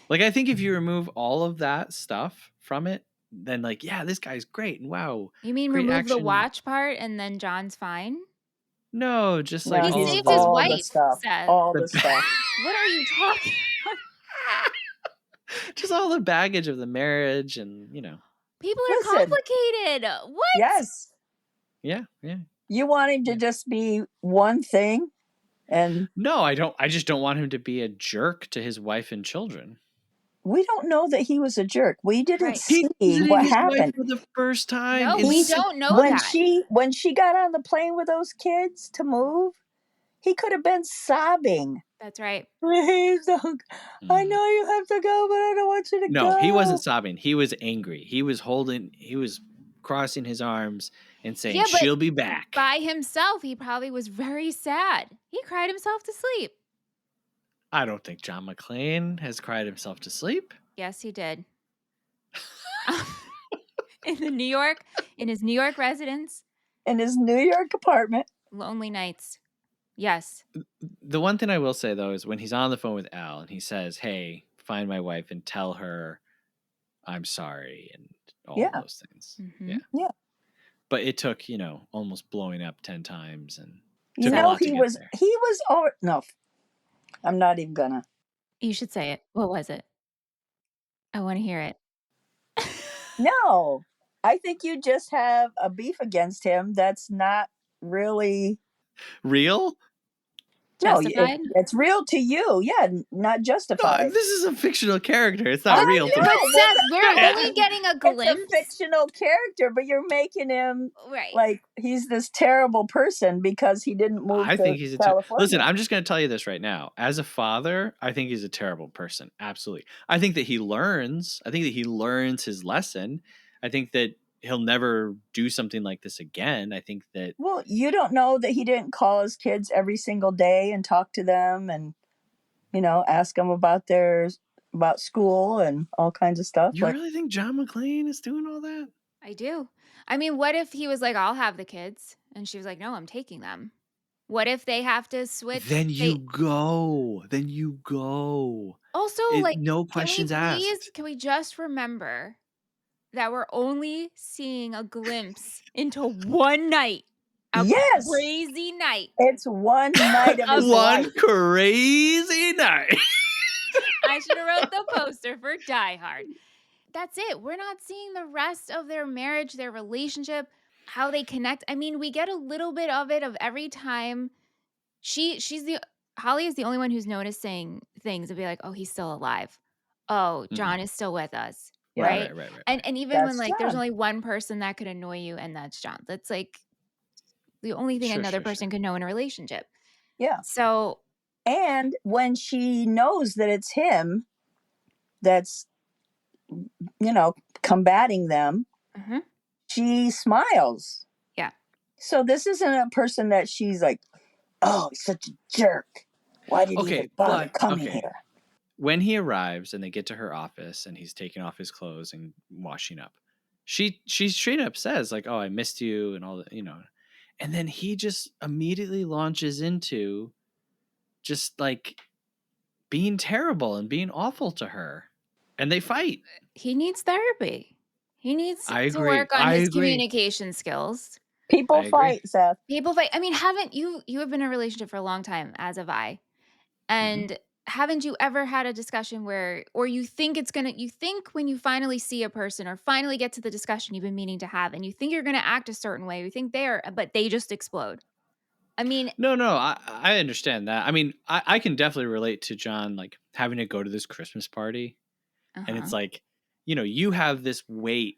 Like, I think if you remove all of that stuff from it, then like, yeah, this guy's great, and wow, You mean great remove the action. watch part and then John's fine? No, just like No, He all saved of his the all the wife, stuff. Seth. All the stuff. What are you talking about? just all the baggage of the marriage, and People are Listen. complicated. What? Yes. yeah. You want him to just be one thing, and No, I don't. I just don't want him to be a jerk to his wife and children. we don't know that he was a jerk. We didn't Right. see He's visiting what his wife happened. for the first time. No, in we six- don't know when that. when she got on the plane with those kids to move, he could have been sobbing. That's right. Please don't. I know you have to go, but I don't want you to go. No, he wasn't sobbing. He was angry. He was crossing his arms and saying, Yeah, but she'll be back. By himself, he probably was very sad. He cried himself to sleep. I don't think John McClane has cried himself to sleep. Yes, he did. In his New York residence. In his New York apartment. Lonely nights. Yes. The one thing I will say, though, is when he's on the phone with Al and he says, hey, find my wife and tell her I'm sorry and all of those things. Mm-hmm. Yeah. But it took, almost blowing up 10 times. And he was all no. I'm not even gonna. You should say it. What was it? I want to hear it. No. I think you just have a beef against him that's not really real. Justified? No, it's real to you. Yeah, not justified. No, this is a fictional character. It's not real. But Seth, we're only getting a glimpse. It's a fictional character, but you're making him right. Like he's this terrible person because he didn't move to think he's California. Listen, I'm just going to tell you this right now. As a father, I think he's a terrible person. Absolutely. I think that he learns. I think that he learns his lesson. I think that he'll never do something like this again. I think that. Well, you don't know that he didn't call his kids every single day and talk to them and, ask them about school and all kinds of stuff. You really think John McClane is doing all that? I do. I mean, what if he was like, I'll have the kids? And she was like, no, I'm taking them. What if they have to switch? Then you go. Also, no questions asked. Can we just remember that we're only seeing a glimpse into one night? Crazy night. It's one night of his life. One crazy night. I should have wrote the poster for Die Hard. That's it. We're not seeing the rest of their marriage, their relationship, how they connect. I mean, we get a little bit of it of every time Holly is the only one who's noticing things and be like, oh, he's still alive. Oh, John is still with us. Yeah. Right. And even when there's only one person that could annoy you, and that's John. That's like the only thing another person could know in a relationship. Yeah. So. And when she knows that it's him that's, combating them, she smiles. Yeah. So this isn't a person that she's like, oh, he's such a jerk. Why did he even bother coming here? When he arrives and they get to her office and he's taking off his clothes and washing up, she straight up says like, oh, I missed you and all that, and then he just immediately launches into just like being terrible and being awful to her, and they fight. He needs therapy. He needs to work on his communication skills. People agree. fight, Seth. People fight. I mean, haven't you have been in a relationship for a long time, as have I. And haven't you ever had a discussion where, or you think when you finally see a person or finally get to the discussion you've been meaning to have, and you think you're going to act a certain way, you think but they just explode. I mean, No, I understand that. I mean, I can definitely relate to John, like having to go to this Christmas party. And it's like, you have this weight,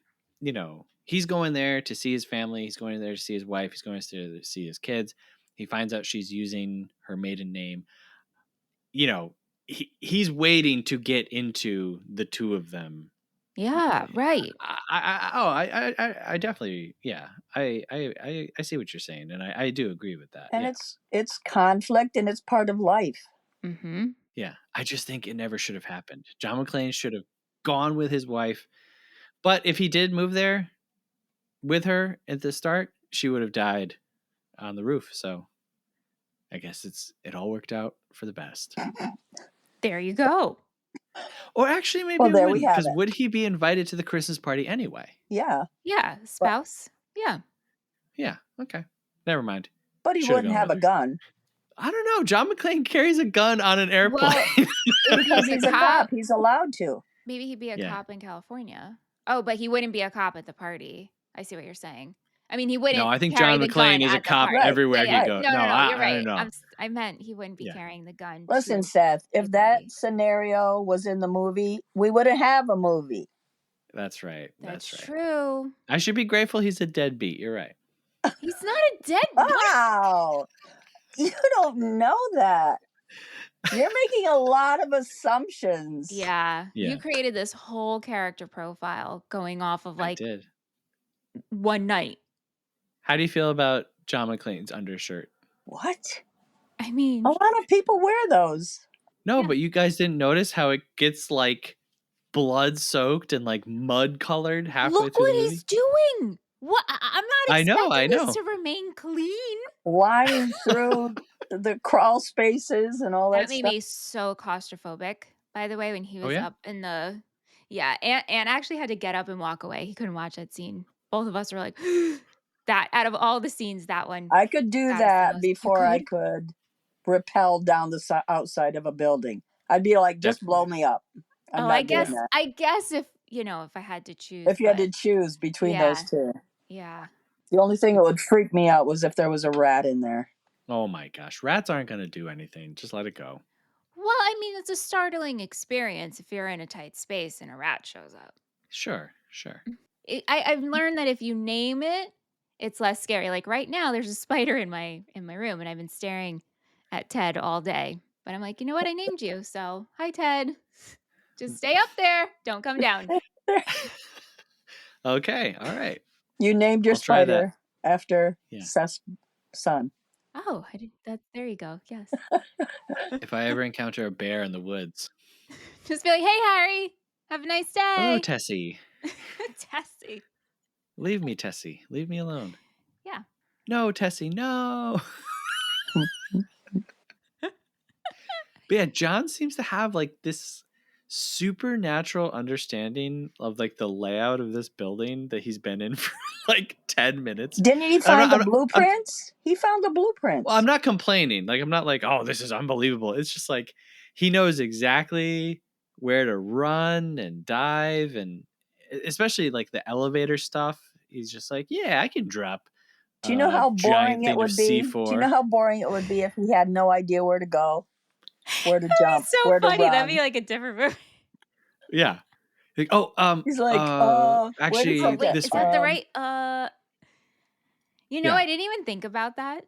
he's going there to see his family. He's going there to see his wife. He's going to see his kids. He finds out she's using her maiden name. He's waiting to get into the two of them. yeah, right. I definitely, I see what you're saying. And I do agree with that. And it's conflict and it's part of life. Mm-hmm. Yeah. I just think it never should have happened. John McClane should have gone with his wife. But if he did move there with her at the start, she would have died on the roof. So I guess it all worked out for the best. There you go. Or actually, maybe Well, it there we wouldn't, have because it. would he be invited to the Christmas party anyway? Yeah. Yeah, spouse. Yeah. Yeah. Okay. Never mind. But he Should've wouldn't gone have with a her. gun. I don't know. John McClane carries a gun on an airplane. Well, Because he's a cop. He's allowed to. Maybe he'd be a Yeah. cop in California. Oh, but he wouldn't be a cop at the party. I see what you're saying. I mean, he wouldn't. No, I think carry John the McClane gun is a at the cop party. everywhere Yeah, he goes. No, you're right. know. I meant he wouldn't be Yeah. carrying the gun. Listen, to Seth, a if that party. scenario was in the movie, we wouldn't have a movie. That's right. That's right. true. I should be grateful he's a deadbeat. You're right. He's not a deadbeat. Wow. You don't know that. You're making a lot of assumptions. Yeah. Yeah. You created this whole character profile going off of I did. one night. How do you feel about John McClane's undershirt? What? I mean, a lot of people wear those. No, Yeah. but you guys didn't notice how it gets like blood soaked and like mud colored halfway look through what the movie? he's doing. What? I'm not I expecting know. this to remain clean. Lying through the crawl spaces and all that That made stuff. me so claustrophobic, by the way, when he was yeah? up in the. Yeah, and actually had to get up and walk away. He couldn't watch that scene. Both of us were like, that out of all the scenes, that one. I could do got us the that most. before You I could rappel down the outside of a building. I'd be like, just blow me up. I'm not doing that. I guess if I had to choose. If you had to choose between those two. Yeah. The only thing that would freak me out was if there was a rat in there. Oh my gosh. Rats aren't going to do anything. Just let it go. Well, I mean, it's a startling experience if you're in a tight space and a rat shows up. Sure. I've learned that if you name it, it's less scary. Like right now, there's a spider in my room, and I've been staring at Ted all day. But I'm like, you know what? I named you, so hi, Ted. Just stay up there. Don't come down. Okay. All right. You named your I'll try that. spider after Yeah. Seth's son. Oh, I did that. There you go. Yes. If I ever encounter a bear in the woods. Just be like, hey, Harry, have a nice day. Hello, Tessie. Tessie. Leave me, Tessie. Leave me alone. Yeah. No, Tessie, no. But yeah, John seems to have like this supernatural understanding of like the layout of this building that he's been in for like 10 minutes. Didn't he find the blueprints? He found the blueprints. Well, I'm not complaining. Like, I'm not like, oh, this is unbelievable. It's just like he knows exactly where to run and dive, and especially like the elevator stuff. He's just like, yeah, I can drop. Do you know how boring it would be? C4. Do you know how boring it would be if he had no idea where to go, where to jump, so where funny. to run? That'd be like a different movie. Yeah. Like, he's like, actually, wait, this is that the right? Yeah. I didn't even think about that.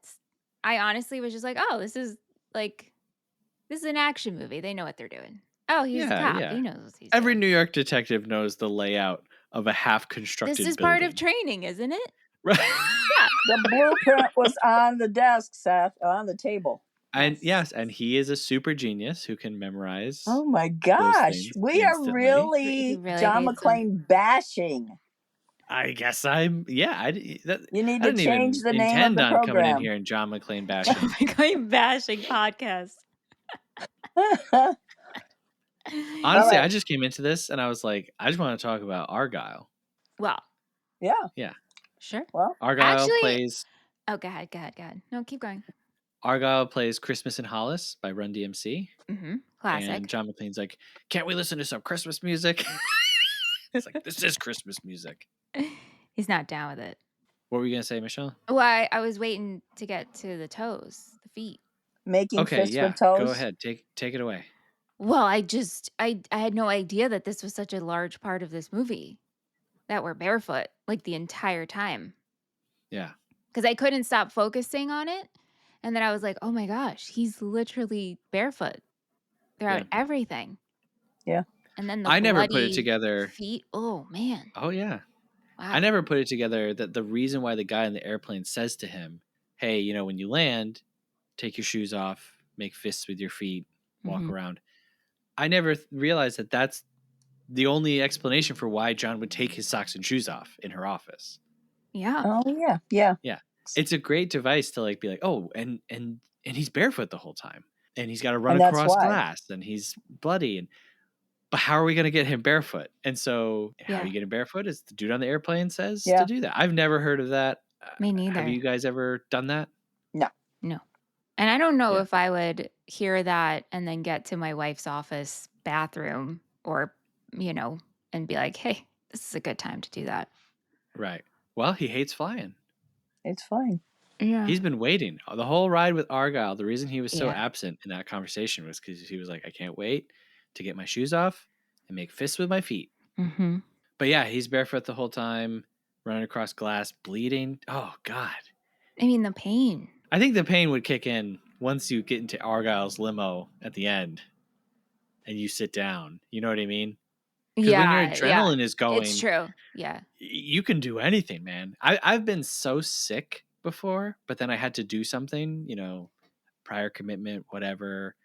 I honestly was just like, oh, this is an action movie. They know what they're doing. Oh, he's a cop. Yeah. He knows what he's Every doing. New York detective knows the layout of a half-constructed This is building. part of training, isn't it? Right. Yeah. The blueprint was on the desk, Seth, on the table. And yes, and he is a super genius who can memorize. Oh my gosh, we are really John McClane bashing. I guess I'm. Yeah, you need to change the name of the program. Coming in here and John McClane bashing. John McClane bashing podcast. Honestly, I just came into this and I was like, I just want to talk about Argyle. Well, yeah. Sure. Well, Argyle Actually, plays oh, go ahead. No, keep going. Christmas in Hollis by Run DMC. And Classic. John McClane's like, can't we listen to some Christmas music? It's like, this is Christmas music. He's not down with it. What were you going to say, Michelle? Well, I was waiting to get to the toes, the feet. making Okay, fists yeah. with toes. Go ahead. Take it away. Well, I had no idea that this was such a large part of this movie, that we're barefoot like the entire time. Yeah. Because I couldn't stop focusing on it. And then I was like, oh my gosh, he's literally barefoot throughout everything. Yeah. And then the I never put it bloody together. feet. Oh man. Oh, yeah. Wow. I never put it together that the reason why the guy in the airplane says to him, hey, you know, when you land, take your shoes off, make fists with your feet, walk around. I never realized that that's the only explanation for why John would take his socks and shoes off in her office. Yeah. Oh yeah, yeah. Yeah. It's a great device to like be like, oh, and he's barefoot the whole time. And he's got to run And that's across why. glass and he's bloody. But how are we going to get him barefoot? And so how you get him barefoot is the dude on the airplane says to do that. I've never heard of that. Me neither. Have you guys ever done that? No. And I don't know if I would hear that and then get to my wife's office bathroom or, you know, and be like, hey, this is a good time to do that. Right. Well, he hates flying. It's fine. Yeah. He's been waiting the whole ride with Argyle. The reason he was so absent in that conversation was because he was like, I can't wait to get my shoes off and make fists with my feet. Mm-hmm. But yeah, he's barefoot the whole time, running across glass, bleeding. Oh, God. I mean, the pain. I think the pain would kick in once you get into Argyle's limo at the end and you sit down. You know what I mean? Because when your adrenaline is going, it's true. Yeah. You can do anything, man. I've been so sick before, but then I had to do something, you know, prior commitment, whatever,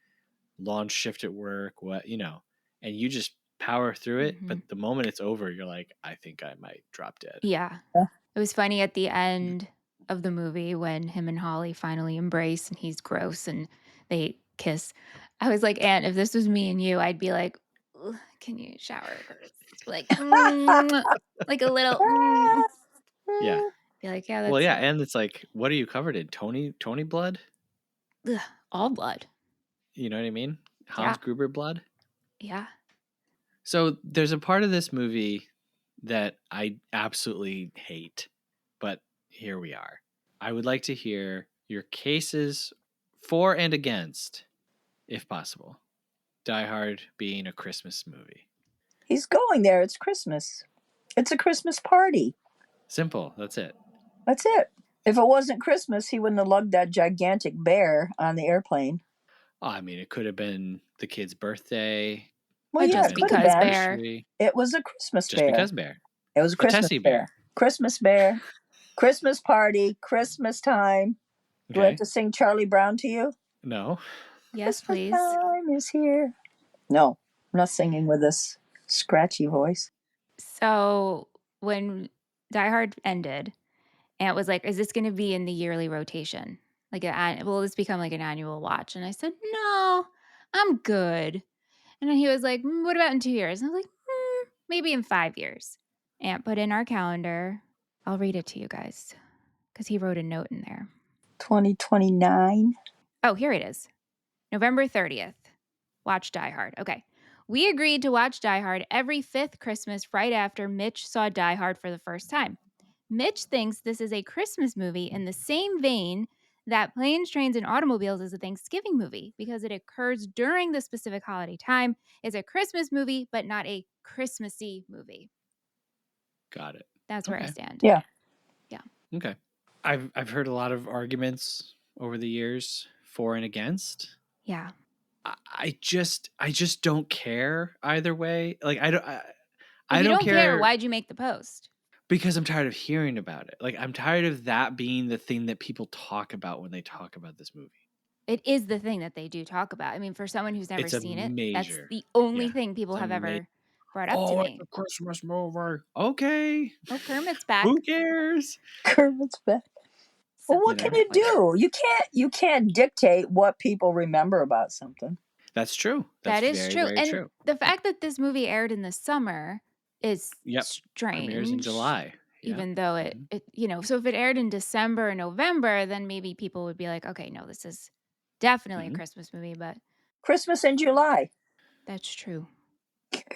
launch shift at work, what, you know, and you just power through it. But the moment it's over, you're like, I think I might drop dead. Yeah. It was funny at the end of the movie when him and Holly finally embrace and he's gross and they kiss. I was like, Aunt, if this was me and you, I'd be like, can you shower first? Like, like a little. Yeah. Be like, yeah, that's well, yeah, and it's like, what are you covered in? Tony blood? All blood. You know what I mean? Hans Gruber blood? Yeah. So there's a part of this movie that I absolutely hate, but here we are. I would like to hear your cases for and against, if possible, Die Hard being a Christmas movie. He's going there. It's Christmas. It's a Christmas party. Simple. That's it. That's it. If it wasn't Christmas, he wouldn't have lugged that gigantic bear on the airplane. Oh, I mean, it could have been the kid's birthday. Well, yeah, just because bear. It was a Christmas just bear. Just because bear. It was a Christmas bear. Christmas bear. Christmas party. Christmas time. Okay. Do I have to sing Charlie Brown to you? No. Yes, Christmas please. time is here. No, I'm not singing with this scratchy voice. So when Die Hard ended, Aunt was like, is this going to be in the yearly rotation? Like, will this become like an annual watch? And I said, no, I'm good. And then he was like, what about in 2 years? And I was like, maybe in 5 years. Aunt put in our calendar. I'll read it to you guys because he wrote a note in there. 2029. Oh, here it is. November 30th. Watch Die Hard. Okay. We agreed to watch Die Hard every 5th Christmas right after Mitch saw Die Hard for the first time. Mitch thinks this is a Christmas movie in the same vein that Planes, Trains, and Automobiles is a Thanksgiving movie because it occurs during the specific holiday time. It's a Christmas movie, but not a Christmassy movie. Got it. That's where I stand. Yeah. Yeah. Okay. I've heard a lot of arguments over the years for and against. Yeah. I just don't care either way. Like I If you don't care, why'd you make the post? Because I'm tired of hearing about it. Like I'm tired of that being the thing that people talk about when they talk about this movie. It is the thing that they do talk about. I mean, for someone who's never seen it, that's the only thing people have ever brought up to me. It's a Christmas movie. Okay. Oh, Kermit's back. Who cares? Kermit's back. Well, what can you do? You can't dictate what people remember about something. That's true. That is very, true. very and the fact that this movie aired in the summer is strange. Premieres in July. even though it, so if it aired in December or November, then maybe people would be like, okay, no, this is definitely a Christmas movie, but Christmas in July. that's true.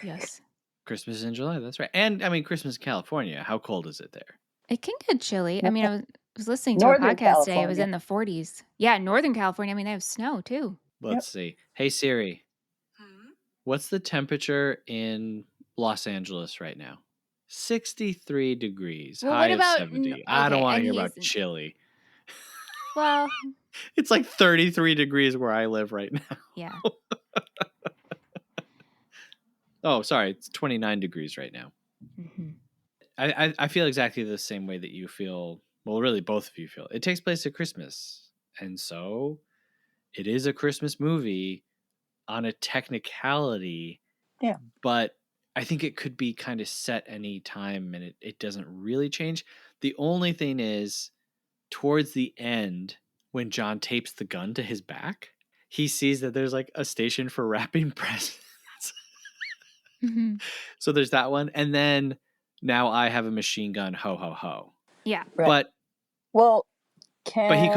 Yes. Christmas in July. That's right. And I mean, Christmas in California. How cold is it there? It can get chilly. I mean, I was listening to a Northern podcast today. It was California. in the 40s. Yeah, Northern California. I mean, they have snow too. Let's see. Hey Siri, what's the temperature in Los Angeles right now? 63 degrees. Well, high what of about 70. I don't okay, want to and hear he's about chilly. well, It's like 33 degrees where I live right now. yeah. Oh, sorry. It's 29 degrees right now. Mhm. I feel exactly the same way that you feel. Well, really, both of you feel. It takes place at Christmas. And so it is a Christmas movie on a technicality. Yeah. But I think it could be kind of set any time and it doesn't really change. The only thing is towards the end, when John tapes the gun to his back, he sees that there's like a station for wrapping presents. Mhm. So there's that one. And then now I have a machine gun, ho, ho, ho. Yeah. Right. But well, he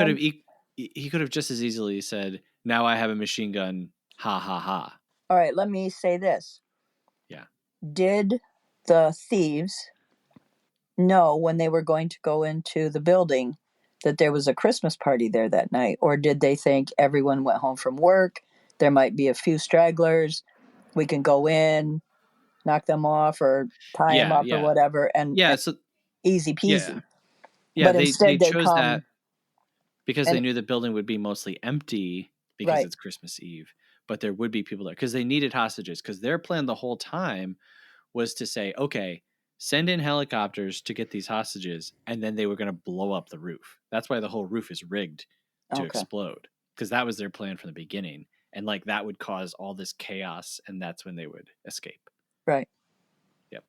could have just as easily said, now I have a machine gun, ha, ha, ha. All right, let me say this. Yeah. Did the thieves know when they were going to go into the building that there was a Christmas party there that night? Or did they think everyone went home from work? There might be a few stragglers. We can go in, knock them off or tie them up or whatever. And So easy peasy. Yeah, but they instead they chose come that because and- they knew the building would be mostly empty because Right. it's Christmas Eve. But there would be people there because they needed hostages because their plan the whole time was to say, okay, send in helicopters to get these hostages, and then they were going to blow up the roof. That's why the whole roof is rigged to explode because that was their plan from the beginning. And like that would cause all this chaos, and that's when they would escape. Right. Yep.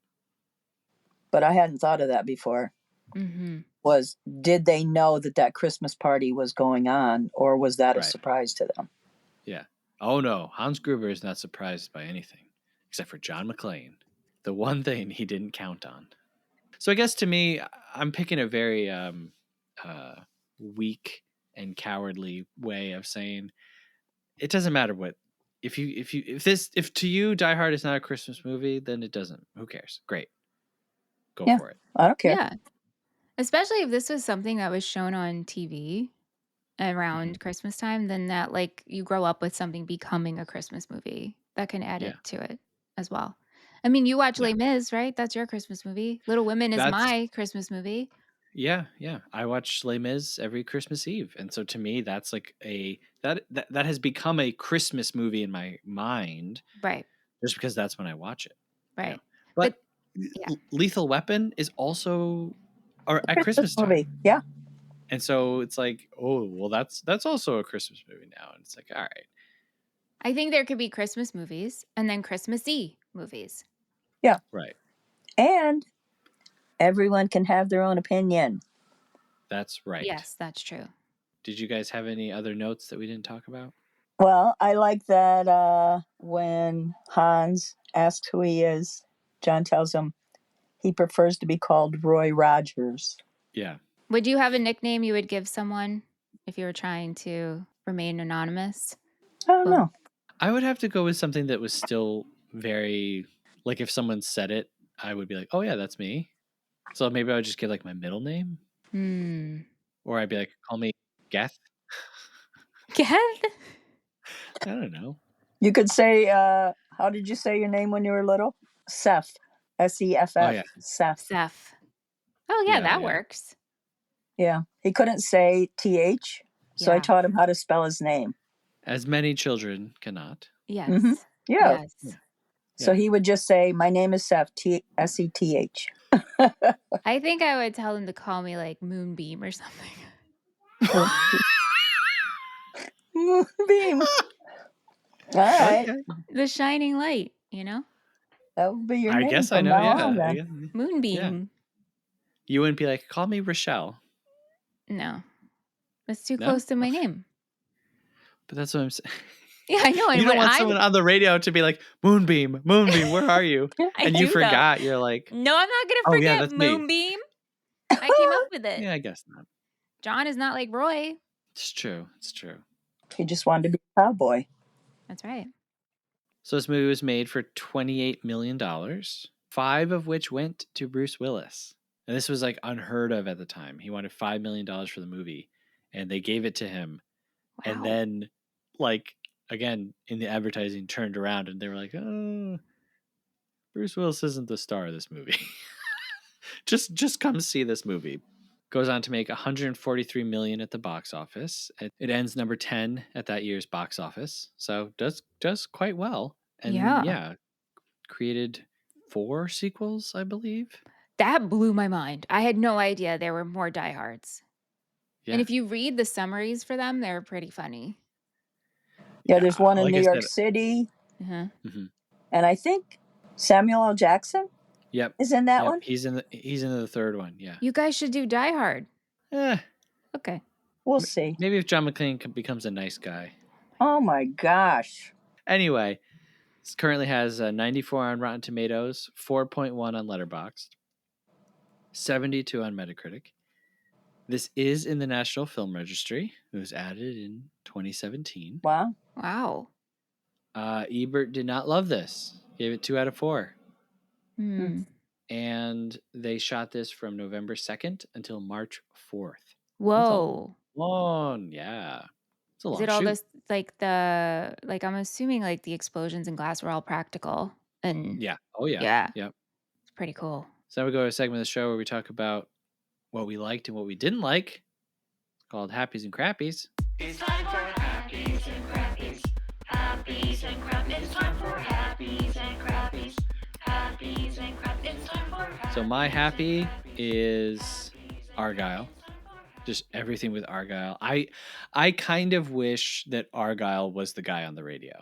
But I hadn't thought of that before. Mm-hmm. Did they know that Christmas party was going on, or was that a surprise to them? Yeah. Oh no, Hans Gruber is not surprised by anything except for John McClane. The one thing he didn't count on. So I guess to me, I'm picking a very weak and cowardly way of saying it doesn't matter what if to you Die Hard is not a Christmas movie, then it doesn't. Who cares? Great, go for it. I don't care. Yeah, especially if this was something that was shown on TV around Christmas time, then that like you grow up with something becoming a Christmas movie that can add it to it as well. I mean, you watch Les Mis, right? That's your Christmas movie. Little Women is my Christmas movie. Yeah. I watch Les Mis every Christmas Eve, and so to me, that's like that has become a Christmas movie in my mind, right? Just because that's when I watch it, right? You know? But Lethal Weapon is also at Christmas time, movie. Yeah. And so it's like, oh well, that's also a Christmas movie now, and it's like, all right. I think there could be Christmas movies and then Christmassy movies. Yeah. Right. And everyone can have their own opinion. That's right. Yes, that's true. Did you guys have any other notes that we didn't talk about? Well, I like that when Hans asks who he is, John tells him he prefers to be called Roy Rogers. Yeah. Would you have a nickname you would give someone if you were trying to remain anonymous? I don't know. I would have to go with something that was still very, like if someone said it, I would be like, oh yeah, that's me. So maybe I would just give like my middle name. Or I'd be like, call me Geth. Geth? I don't know. You could say, how did you say your name when you were little? Seth. Seff. Oh, yeah. Seth. Oh yeah, that works. Yeah. He couldn't say TH, so I taught him how to spell his name. As many children cannot. Yes. Mm-hmm. Yeah. Yes. So he would just say, my name is Seth, Seth. I think I would tell him to call me like Moonbeam or something. Moonbeam. All right. Okay. The shining light, you know? That would be your name. I guess I from know, now on, yeah. Moonbeam. Yeah. You wouldn't be like, call me Rochelle. No. That's too close to my name. But that's what I'm saying. Yeah, I know. And you don't want someone on the radio to be like, Moonbeam, where are you? And you forgot. You're like, no, I'm not going to forget Moonbeam. with it. Yeah, I guess not. John is not like Roy. It's true. It's true. He just wanted to be a cowboy. That's right. So this movie was made for $28 million, 5 of which went to Bruce Willis. And this was like unheard of at the time. He wanted $5 million for the movie, and they gave it to him. Wow. And then, like, again, in the advertising, turned around and they were like, Bruce Willis isn't the star of this movie. just come see this movie. Goes on to make $143 million at the box office. It ends number 10 at that year's box office, so does quite well. And Yeah. created 4 sequels, I believe. That blew my mind. I had no idea there were more diehards. Yeah. And if you read the summaries for them, they're pretty funny. Yeah, there's one in like New I York said- City. Uh-huh. Mhm. And I think Samuel L. Jackson Yep. is in that Yep. one. He's in the third one. Yeah. You guys should do Die Hard. Okay. We'll see. Maybe if John McClane becomes a nice guy. Oh my gosh. Anyway, this currently has 94 on Rotten Tomatoes, 4.1 on Letterboxd, 72 on Metacritic. This is in the National Film Registry. It was added in 2017. Wow. Wow. Ebert did not love this. Gave it 2 out of 4. And they shot this from November 2nd until March 4th. Whoa. Long, yeah. It's a long Is it all shoot. this I'm assuming like the explosions in glass were all practical and Yeah. Oh yeah. Yeah. Yep. It's pretty cool. So now we go to a segment of the show where we talk about what we liked and what we didn't like. It's called Happies and Crappies. It's time for Happies and Crappies. Happies and Crappies. It's time for Happies and Crappies. Happies and Crappies. It's time for Happies. So my happy is Argyle. Just everything with Argyle. I kind of wish that Argyle was the guy on the radio.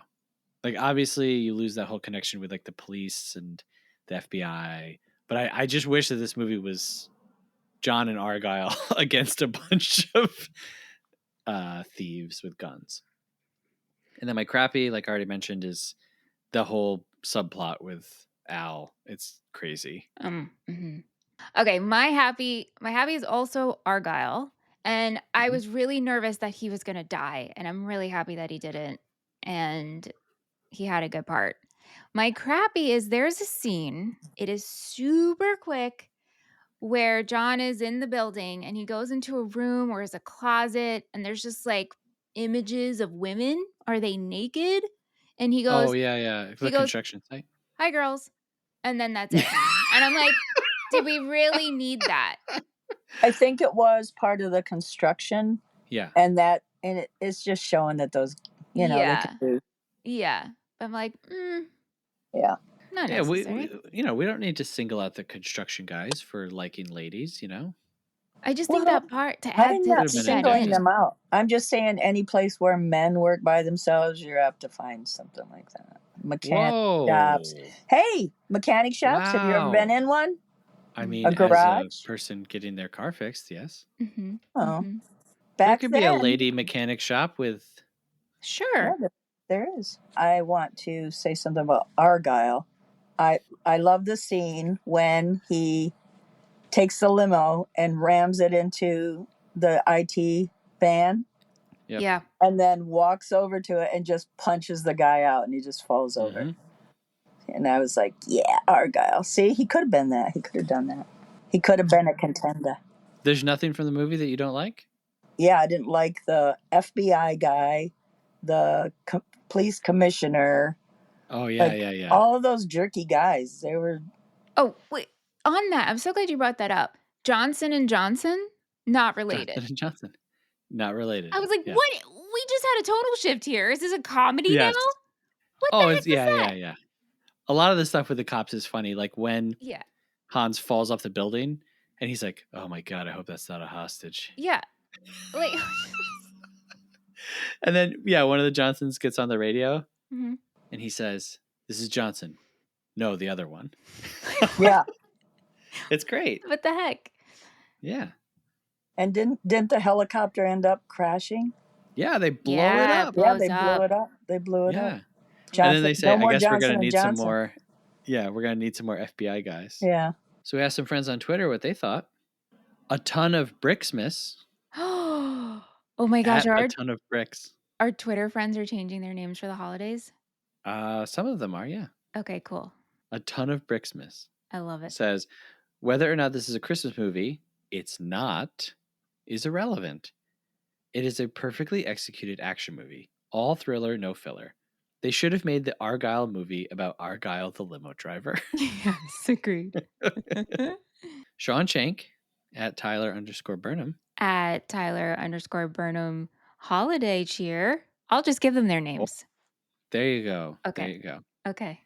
Like, obviously you lose that whole connection with like the police and the FBI, but I just wish that this movie was John and Argyle against a bunch of thieves with guns. And then my crappy, like I already mentioned, is the whole subplot with Al. It's crazy. Okay, my happy is also Argyle, and I was really nervous that he was going to die, and I'm really happy that he didn't, and he had a good part. My crappy is there's a scene, it is super quick, where John is in the building and he goes into a room where there's a closet and there's just like images of women. Are they naked? And he goes, Oh yeah. The he goes, construction site. "Hi girls." And then that's it. And I'm like, did we really need that? I think it was part of the construction. Yeah. And it's just showing that those, they can do. Yeah. I'm like, Yeah. not Yeah, necessary. we don't need to single out the construction guys for liking ladies, I just think that part to I'm add to not Could've been that singling in. them out. I'm just saying any place where men work by themselves, you're apt to find something like that. Mechanic shops. Hey, mechanic shops. Have you ever been in one? I mean, A garage? as a person getting their car fixed, yes. Oh. There Back could be a then- lady mechanic shop with... Sure. Yeah, there is. I want to say something about Argyle. I love the scene when he takes the limo and rams it into the IT van. Yep. Yeah. And then walks over to it and just punches the guy out and he just falls over. And I was like, yeah, Argyle. See, he could have been that. He could have done that. He could have been a contender. There's nothing from the movie that you don't like? Yeah, I didn't like the FBI guy, the police commissioner. Oh, yeah. All of those jerky guys, they were... Oh, wait. On that, I'm so glad you brought that up. Johnson & Johnson, not related. Johnson. Not related. I was like, Yeah. what? We just had a total shift here. Is this a comedy Yes. now? What Oh, the heck it's is that? yeah. A lot of the stuff with the cops is funny. Like when Yeah. Hans falls off the building and he's like, oh my God, I hope that's not a hostage. Yeah. Like, And then, one of the Johnsons gets on the radio Mhm. and he says, this is Johnson. No, the other one. Yeah. It's great. What the heck? Yeah. And didn't the helicopter end up crashing? Yeah, they blow Yeah, it up. Yeah, blows they up. blew it up. They blew it Yeah. up. And Johnson, then they say, no I more guess we're Johnson going to and need Johnson. some more. Yeah, we're going to need some more FBI guys. Yeah. So we asked some friends on Twitter what they thought. A Ton of Bricksmas Oh my gosh, at A Ton of Bricks. our Twitter friends are changing their names for the holidays? Some of them are, yeah. Okay, cool. A Ton of Bricksmas I love it. says, whether or not this is a Christmas movie, it's not, is irrelevant. It is a perfectly executed action movie. All thriller, no filler. They should have made the Argyle movie about Argyle the limo driver. Yes, agreed. Sean Shank at Tyler_Burnham At Tyler_Burnham holiday cheer. I'll just give them their names. There you go. Okay. There you go. Okay.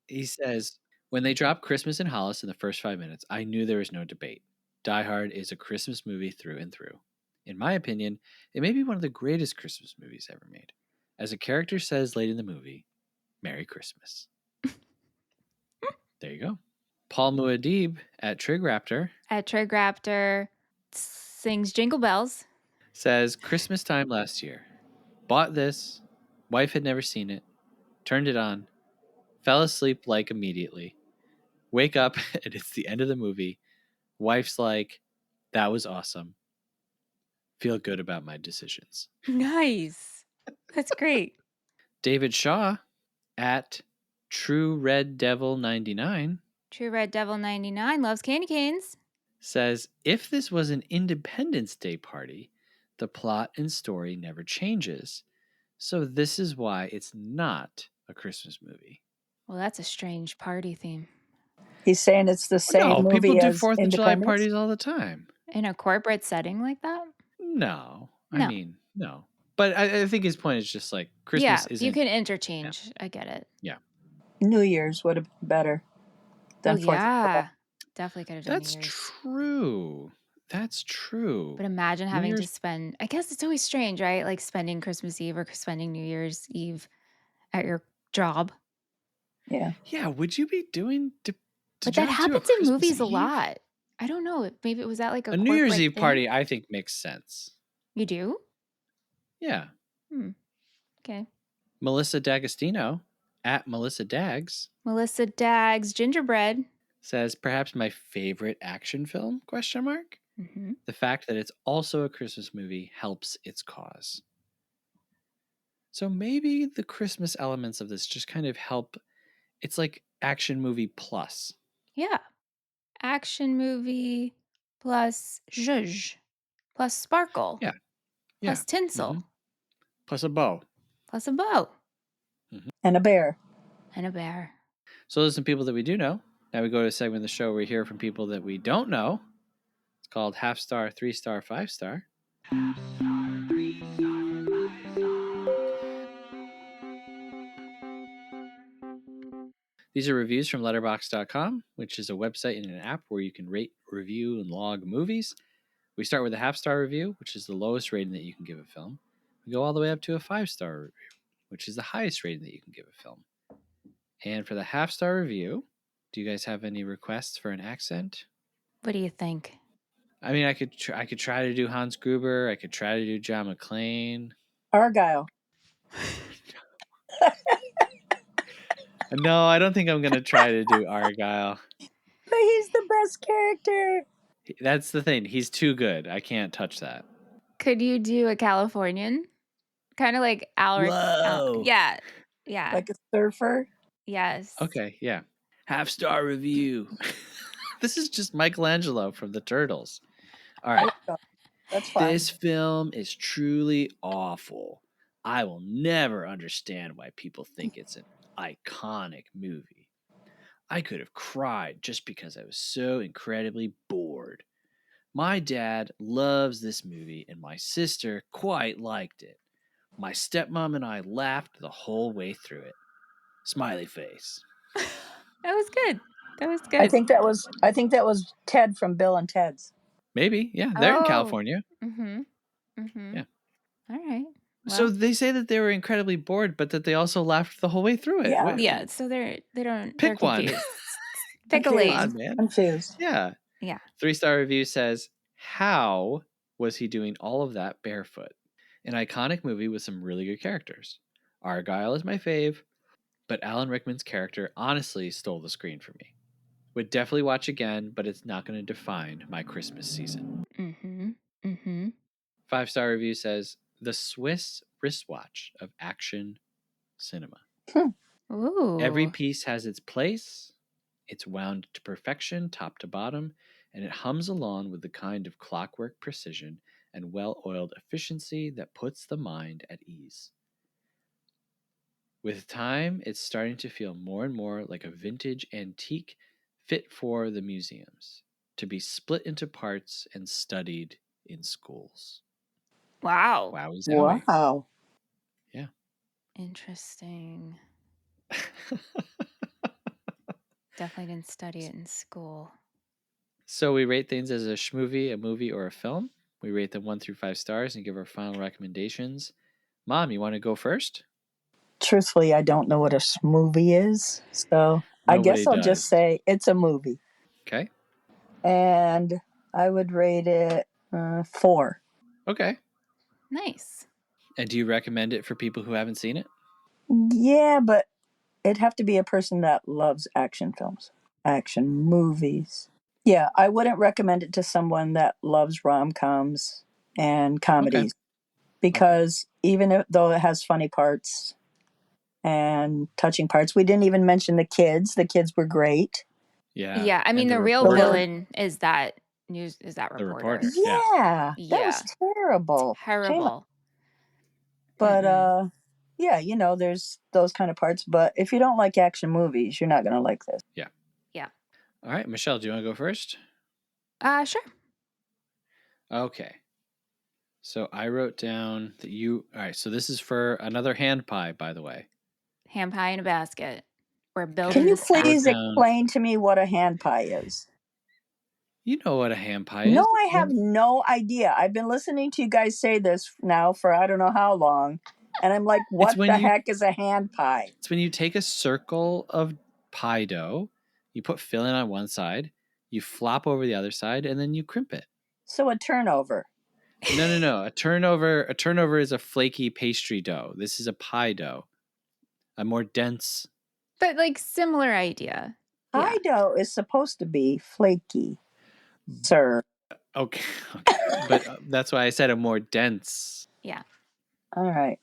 He says, when they dropped Christmas in Hollis in the first 5 minutes, I knew there was no debate. Die Hard is a Christmas movie through and through. In my opinion, it may be one of the greatest Christmas movies ever made. As a character says late in the movie, Merry Christmas. There you go. Paul Muad'Dib at Trig Raptor At Trig Raptor sings Jingle Bells. says, Christmas time last year. Bought this. Wife had never seen it. Turned it on. Fell asleep like immediately. Wake up and it's the end of the movie. Wife's like, that was awesome. Feel good about my decisions. Nice. That's great. David Shaw at True Red Devil 99 True Red Devil 99 loves candy canes. says, if this was an Independence Day party, the plot and story never changes. So this is why it's not a Christmas movie. Well, that's a strange party theme. He's saying it's the same No, people movie do as 4th of July Independence. parties all the time. In a corporate setting like that? No. I No. mean, no. But I think his point is just like Christmas Yeah, isn't. you can interchange. I get it. Yeah. New Year's would have been better than 4th of July. Yeah. Definitely could have done That's New Year's. true. That's true. But imagine New having to Year's- spend, I guess it's always strange, right? Like spending Christmas Eve or spending New Year's Eve at your job. Yeah. Yeah, would you be doing? But that happens in movies a lot. I don't know. Maybe it was that like a New Year's corporate Eve thing? party, I think makes sense. You do? Yeah. Okay. Melissa D'Agostino at Melissa Dags Melissa Dags Gingerbread. says, perhaps my favorite action film? ? Mm-hmm. The fact that it's also a Christmas movie helps its cause. So maybe the Christmas elements of this just kind of help. It's like action movie plus. Yeah. Action movie plus zhuzh plus sparkle. Yeah. Plus tinsel. Mhm. Plus a bow. Plus a bow. And a bear. And a bear. So those are some people that we do know. Now we go to a segment of the show where we hear from people that we don't know. It's called Half Star, 3-Star, 5-Star. These are reviews from letterboxd.com, which is a website and an app where you can rate, review, and log movies. We start with a half-star review, which is the lowest rating that you can give a film. We go all the way up to a 5-star review, which is the highest rating that you can give a film. And for the half-star review, do you guys have any requests for an accent? What do you think? I mean, I could try to do Hans Gruber. I could try to do John McClane. Argyle. No, I don't think I'm going to try to do Argyle. But he's the best character. That's the thing. He's too good. I can't touch that. Could you do a Californian? Kind of like Alric. Whoa. Yeah. Yeah. Like a surfer. Yes. Okay, yeah. Half-star review. This is just Michelangelo from the Turtles. All right. That's fine. This film is truly awful. I will never understand why people think it's an iconic movie. I could have cried just because I was so incredibly bored. My dad loves this movie and my sister quite liked it. My stepmom and I laughed the whole way through it. Smiley face. That was good. That was good. I think that was Ted from Bill and Ted's. Maybe, yeah. They're in Oh. California. Mm-hmm. Mm-hmm. Yeah. All right. So Well, they say that they were incredibly bored, but that they also laughed the whole way through it. Yeah. What- yeah. So they're Pick one. confused. Pick a Confused. lane. Come on, man. Confused. Yeah. Yeah. 3-star review says, how was he doing all of that barefoot? An iconic movie with some really good characters. Argyle is my fave, but Alan Rickman's character honestly stole the screen for me. Would definitely watch again, but it's not going to define my Christmas season. Mm-hmm. Mm-hmm. 5-star review says, the Swiss wristwatch of action cinema. Ooh. Every piece has its place. It's wound to perfection, top to bottom, and it hums along with the kind of clockwork precision and well-oiled efficiency that puts the mind at ease. With time, it's starting to feel more and more like a vintage antique fit for the museums, to be split into parts and studied in schools. Wow. Wowie zowie. Wow. Yeah. Interesting. Definitely didn't study it in school. So we rate things as a schmovie, a movie, or a film. We rate them 1 through 5 stars and give our final recommendations. Mom, you want to go first? Truthfully, I don't know what a movie is, so I Nobody guess I'll just does. say it's a movie. Okay. And I would rate it 4. Okay. Nice. And do you recommend it for people who haven't seen it? Yeah, but it'd have to be a person that loves action films, action movies. Yeah, I wouldn't recommend it to someone that loves rom-coms and comedies because even though it has funny parts and touching parts, we didn't even mention the kids. The kids were great. Yeah. Yeah, I mean, And the real reporter. villain is that The reporter. reporter. Yeah, that was terrible. Terrible. But yeah, you know, there's those kind of parts. But if you don't like action movies, you're not going to like this. Yeah. Yeah. All right, Michelle, do you want to go first? Sure. Okay. So I wrote down that you. All right. So this is for another hand pie, by the way. Ham pie in a basket. We're building Can you the stack. please Wrote down- explain to me what a hand pie is? You know what a hand pie is. No, I have no idea. I've been listening to you guys say this now for I don't know how long. And I'm like, what when the you- heck is a hand pie? It's when you take a circle of pie dough, you put filling on one side, you flop over the other side, and then you crimp it. So a turnover. No. A turnover is a flaky pastry dough. This is a pie dough. A more dense. But like similar idea. Pie dough is supposed to be flaky, sir. Okay. But that's why I said a more dense. Yeah. All right.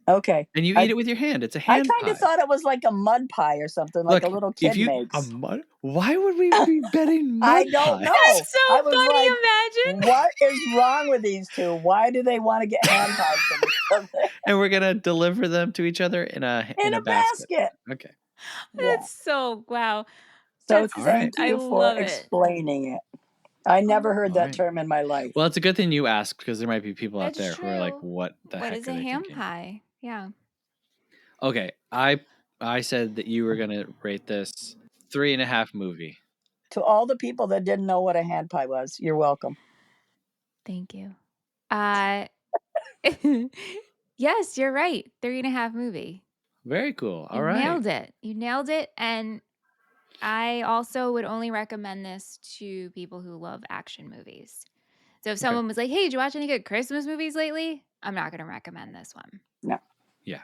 Okay. And you eat it with your hand. It's a I hand kind pie. of thought it was like a mud pie or something, like a little kid makes. Why would we be betting mud I don't pie? know. That's so I was funny, like, imagine. what is wrong with these two? Why do they want to get hand pies from each other? And we're gonna deliver them to each other in a basket. Okay. That's so wow. So That's, thank I you for love it. explaining it. I never heard that right. term in my life. Well, it's a good thing you asked because there might be people out That's there who are like, true. "What the What heck is are a they ham thinking?" pie? Yeah. Okay, I said that you were gonna rate this 3.5 movie. To all the people that didn't know what a hand pie was, you're welcome. Thank you. Yes, you're right. 3.5 movie. Very cool. All You right. nailed it. You nailed it. And I also would only recommend this to people who love action movies. So if someone was like, "Hey, did you watch any good Christmas movies lately?" I'm not going to recommend this one. No. Yeah.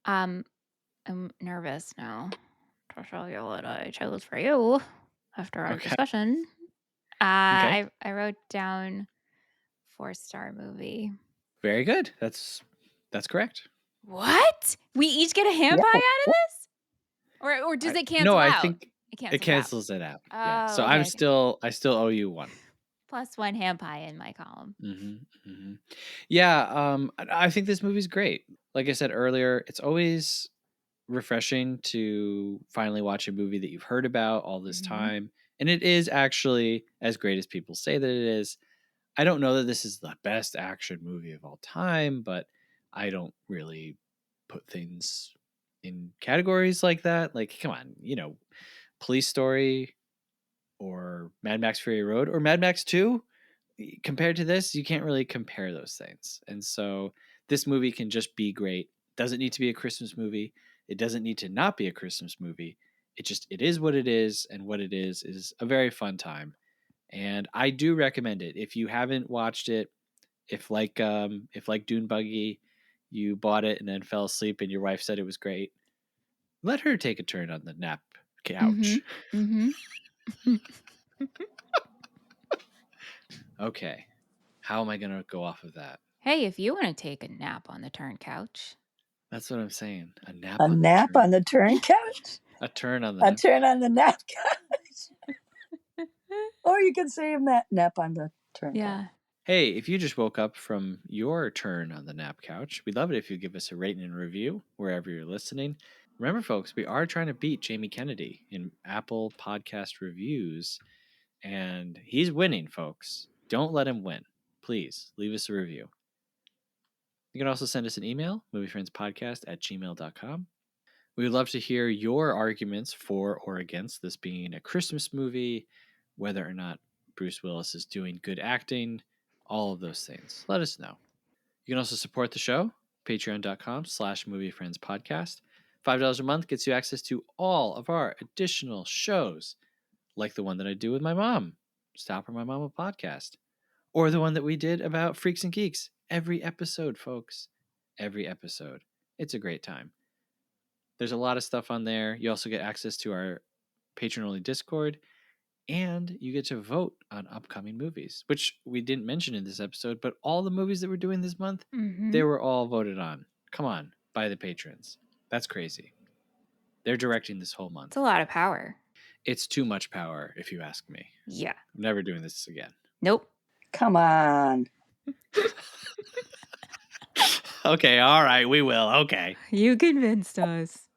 I'm nervous now to show you what I chose for you after our discussion. I wrote down 4-star movie. Very good. That's correct. What? We each get a hand pie out of this? Or does it cancel No, out? I think it cancels it out. Yeah. So okay, I still owe you one. Plus 1 hand pie in my column. Yeah. I think this movie's great. Like I said earlier, it's always refreshing to finally watch a movie that you've heard about all this time, and it is actually as great as people say that it is. I don't know that this is the best action movie of all time, but I don't really put things in categories like that. Like, come on, Police Story or Mad Max Fury Road or Mad Max 2, compared to this, you can't really compare those things. And so this movie can just be great. Doesn't need to be a Christmas movie. It doesn't need to not be a Christmas movie. It is what it is, and what it is a very fun time. And I do recommend it. If you haven't watched it, if like Dune Buggy, you bought it and then fell asleep and your wife said it was great, let her take a turn on the couch. Mm-hmm. Okay. How am I going to go off of that? Hey, if you want to take a nap on the turn couch. That's what I'm saying. A nap A on nap the turn. on the turn couch? A turn on the A nap. turn on the nap couch. Or you could say a nap on the turn couch. Yeah. Hey, if you just woke up from your turn on the nap couch, we'd love it if you give us a rating and review wherever you're listening. Remember, folks, we are trying to beat Jamie Kennedy in Apple Podcast reviews, and he's winning, folks. Don't let him win. Please leave us a review. You can also send us an email, moviefriendspodcast@gmail.com. We would love to hear your arguments for or against this being a Christmas movie, whether or not Bruce Willis is doing good acting, all of those things. Let us know. You can also support the show, patreon.com/moviefriendspodcast. $5 a month gets you access to all of our additional shows, like the one that I do with my mom, Stop or My Mama podcast, or the one that we did about Freaks and Geeks. Every episode, folks. Every episode. It's a great time. There's a lot of stuff on there. You also get access to our patron-only Discord, and you get to vote on upcoming movies, which we didn't mention in this episode, but all the movies that we're doing this month, they were all voted on. Come on, by the patrons. That's crazy. They're directing this whole month. It's a lot of power. It's too much power, if you ask me. Yeah. I'm never doing this again. Nope. Come on. Okay, all right, we will. Okay. You convinced us.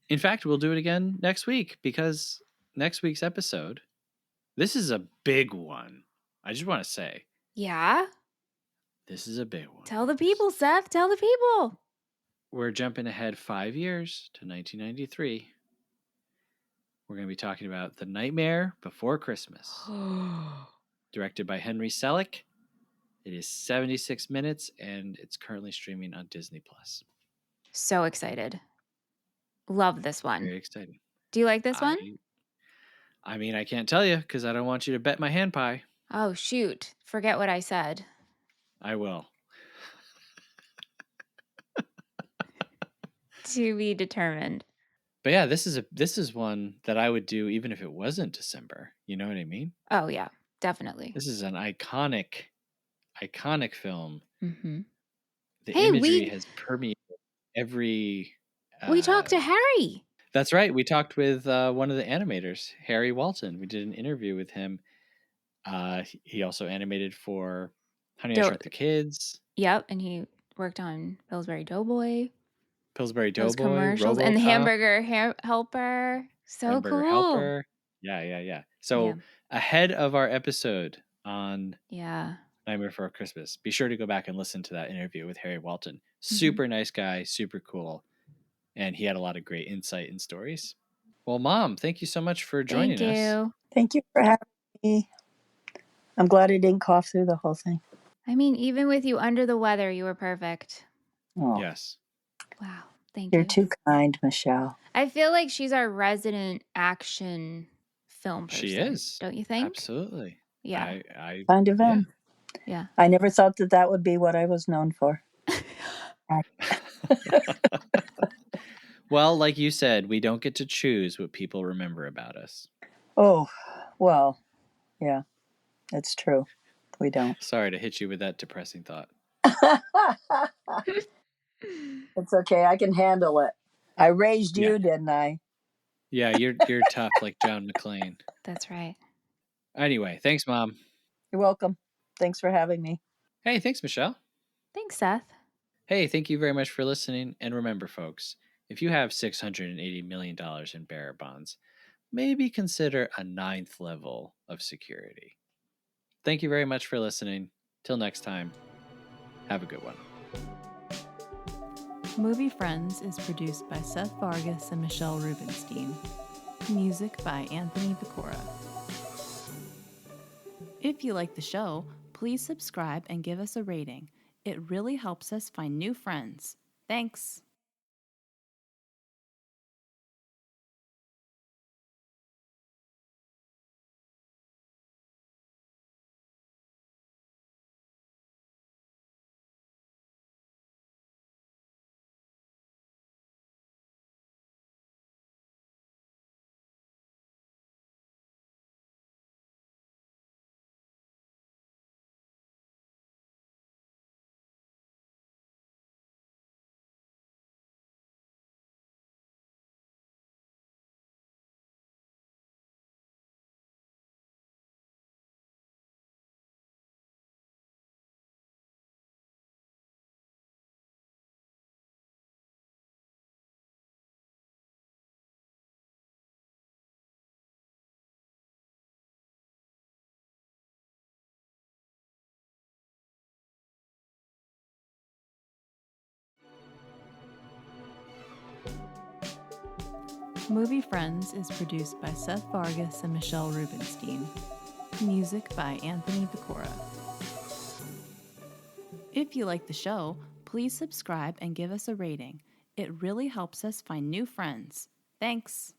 In fact, we'll do it again next week because next week's episode, this is a big one. I just want to say, Yeah? this is a big one. Tell the folks. people, Seth. Tell the people. We're jumping ahead 5 years to 1993. We're going to be talking about The Nightmare Before Christmas, directed by Henry Selick. It is 76 minutes, and it's currently streaming on Disney+. So excited. Love this one. Very exciting. Do you like this one? I mean, I can't tell you because I don't want you to bet my hand pie. Oh, shoot. Forget what I said. I will. To be determined. But yeah, this is one that I would do even if it wasn't December. You know what I mean? Oh, yeah. Definitely. This is an iconic film. Mm-hmm. The Hey, imagery has permeated every. We talked to Harry. That's right. We talked with one of the animators, Harry Walton. We did an interview with him. He also animated for Honey, I Shrunk the Kids. Yep, and he worked on Pillsbury Doughboy. Pillsbury Those Doughboy, commercials, and the RoboCop, Hamburger Helper. So Hamburger cool. Helper. Yeah. So ahead of our episode on Nightmare Before Christmas, be sure to go back and listen to that interview with Harry Walton. Super nice guy, super cool. And he had a lot of great insight and stories. Well, Mom, thank you so much for joining us. Thank you for having me. I'm glad I didn't cough through the whole thing. I mean, even with you under the weather, you were perfect. Oh, Yes. Wow. Thank you're you. too kind, Michelle. I feel like she's our resident action film person. She is. Don't you think? Absolutely. Yeah. I Kind of am. Yeah. I never thought that would be what I was known for. Well, like you said, we don't get to choose what people remember about us. Oh, well, yeah, it's true. We don't. Sorry to hit you with that depressing thought. It's okay. I can handle it. I raised you, didn't I? Yeah, you're tough like John McClane. That's right. Anyway, thanks, Mom. You're welcome. Thanks for having me. Hey, thanks, Michelle. Thanks, Seth. Hey, thank you very much for listening. And remember, folks, if you have $680 million in bearer bonds, maybe consider a 9th level of security. Thank you very much for listening. Till next time, have a good one. Movie Friends is produced by Seth Vargas and Michelle Rubenstein. Music by Anthony Pecora. If you like the show, please subscribe and give us a rating. It really helps us find new friends. Thanks. Movie Friends is produced by Seth Vargas and Michelle Rubenstein. Music by Anthony Pecora. If you like the show, please subscribe and give us a rating. It really helps us find new friends. Thanks!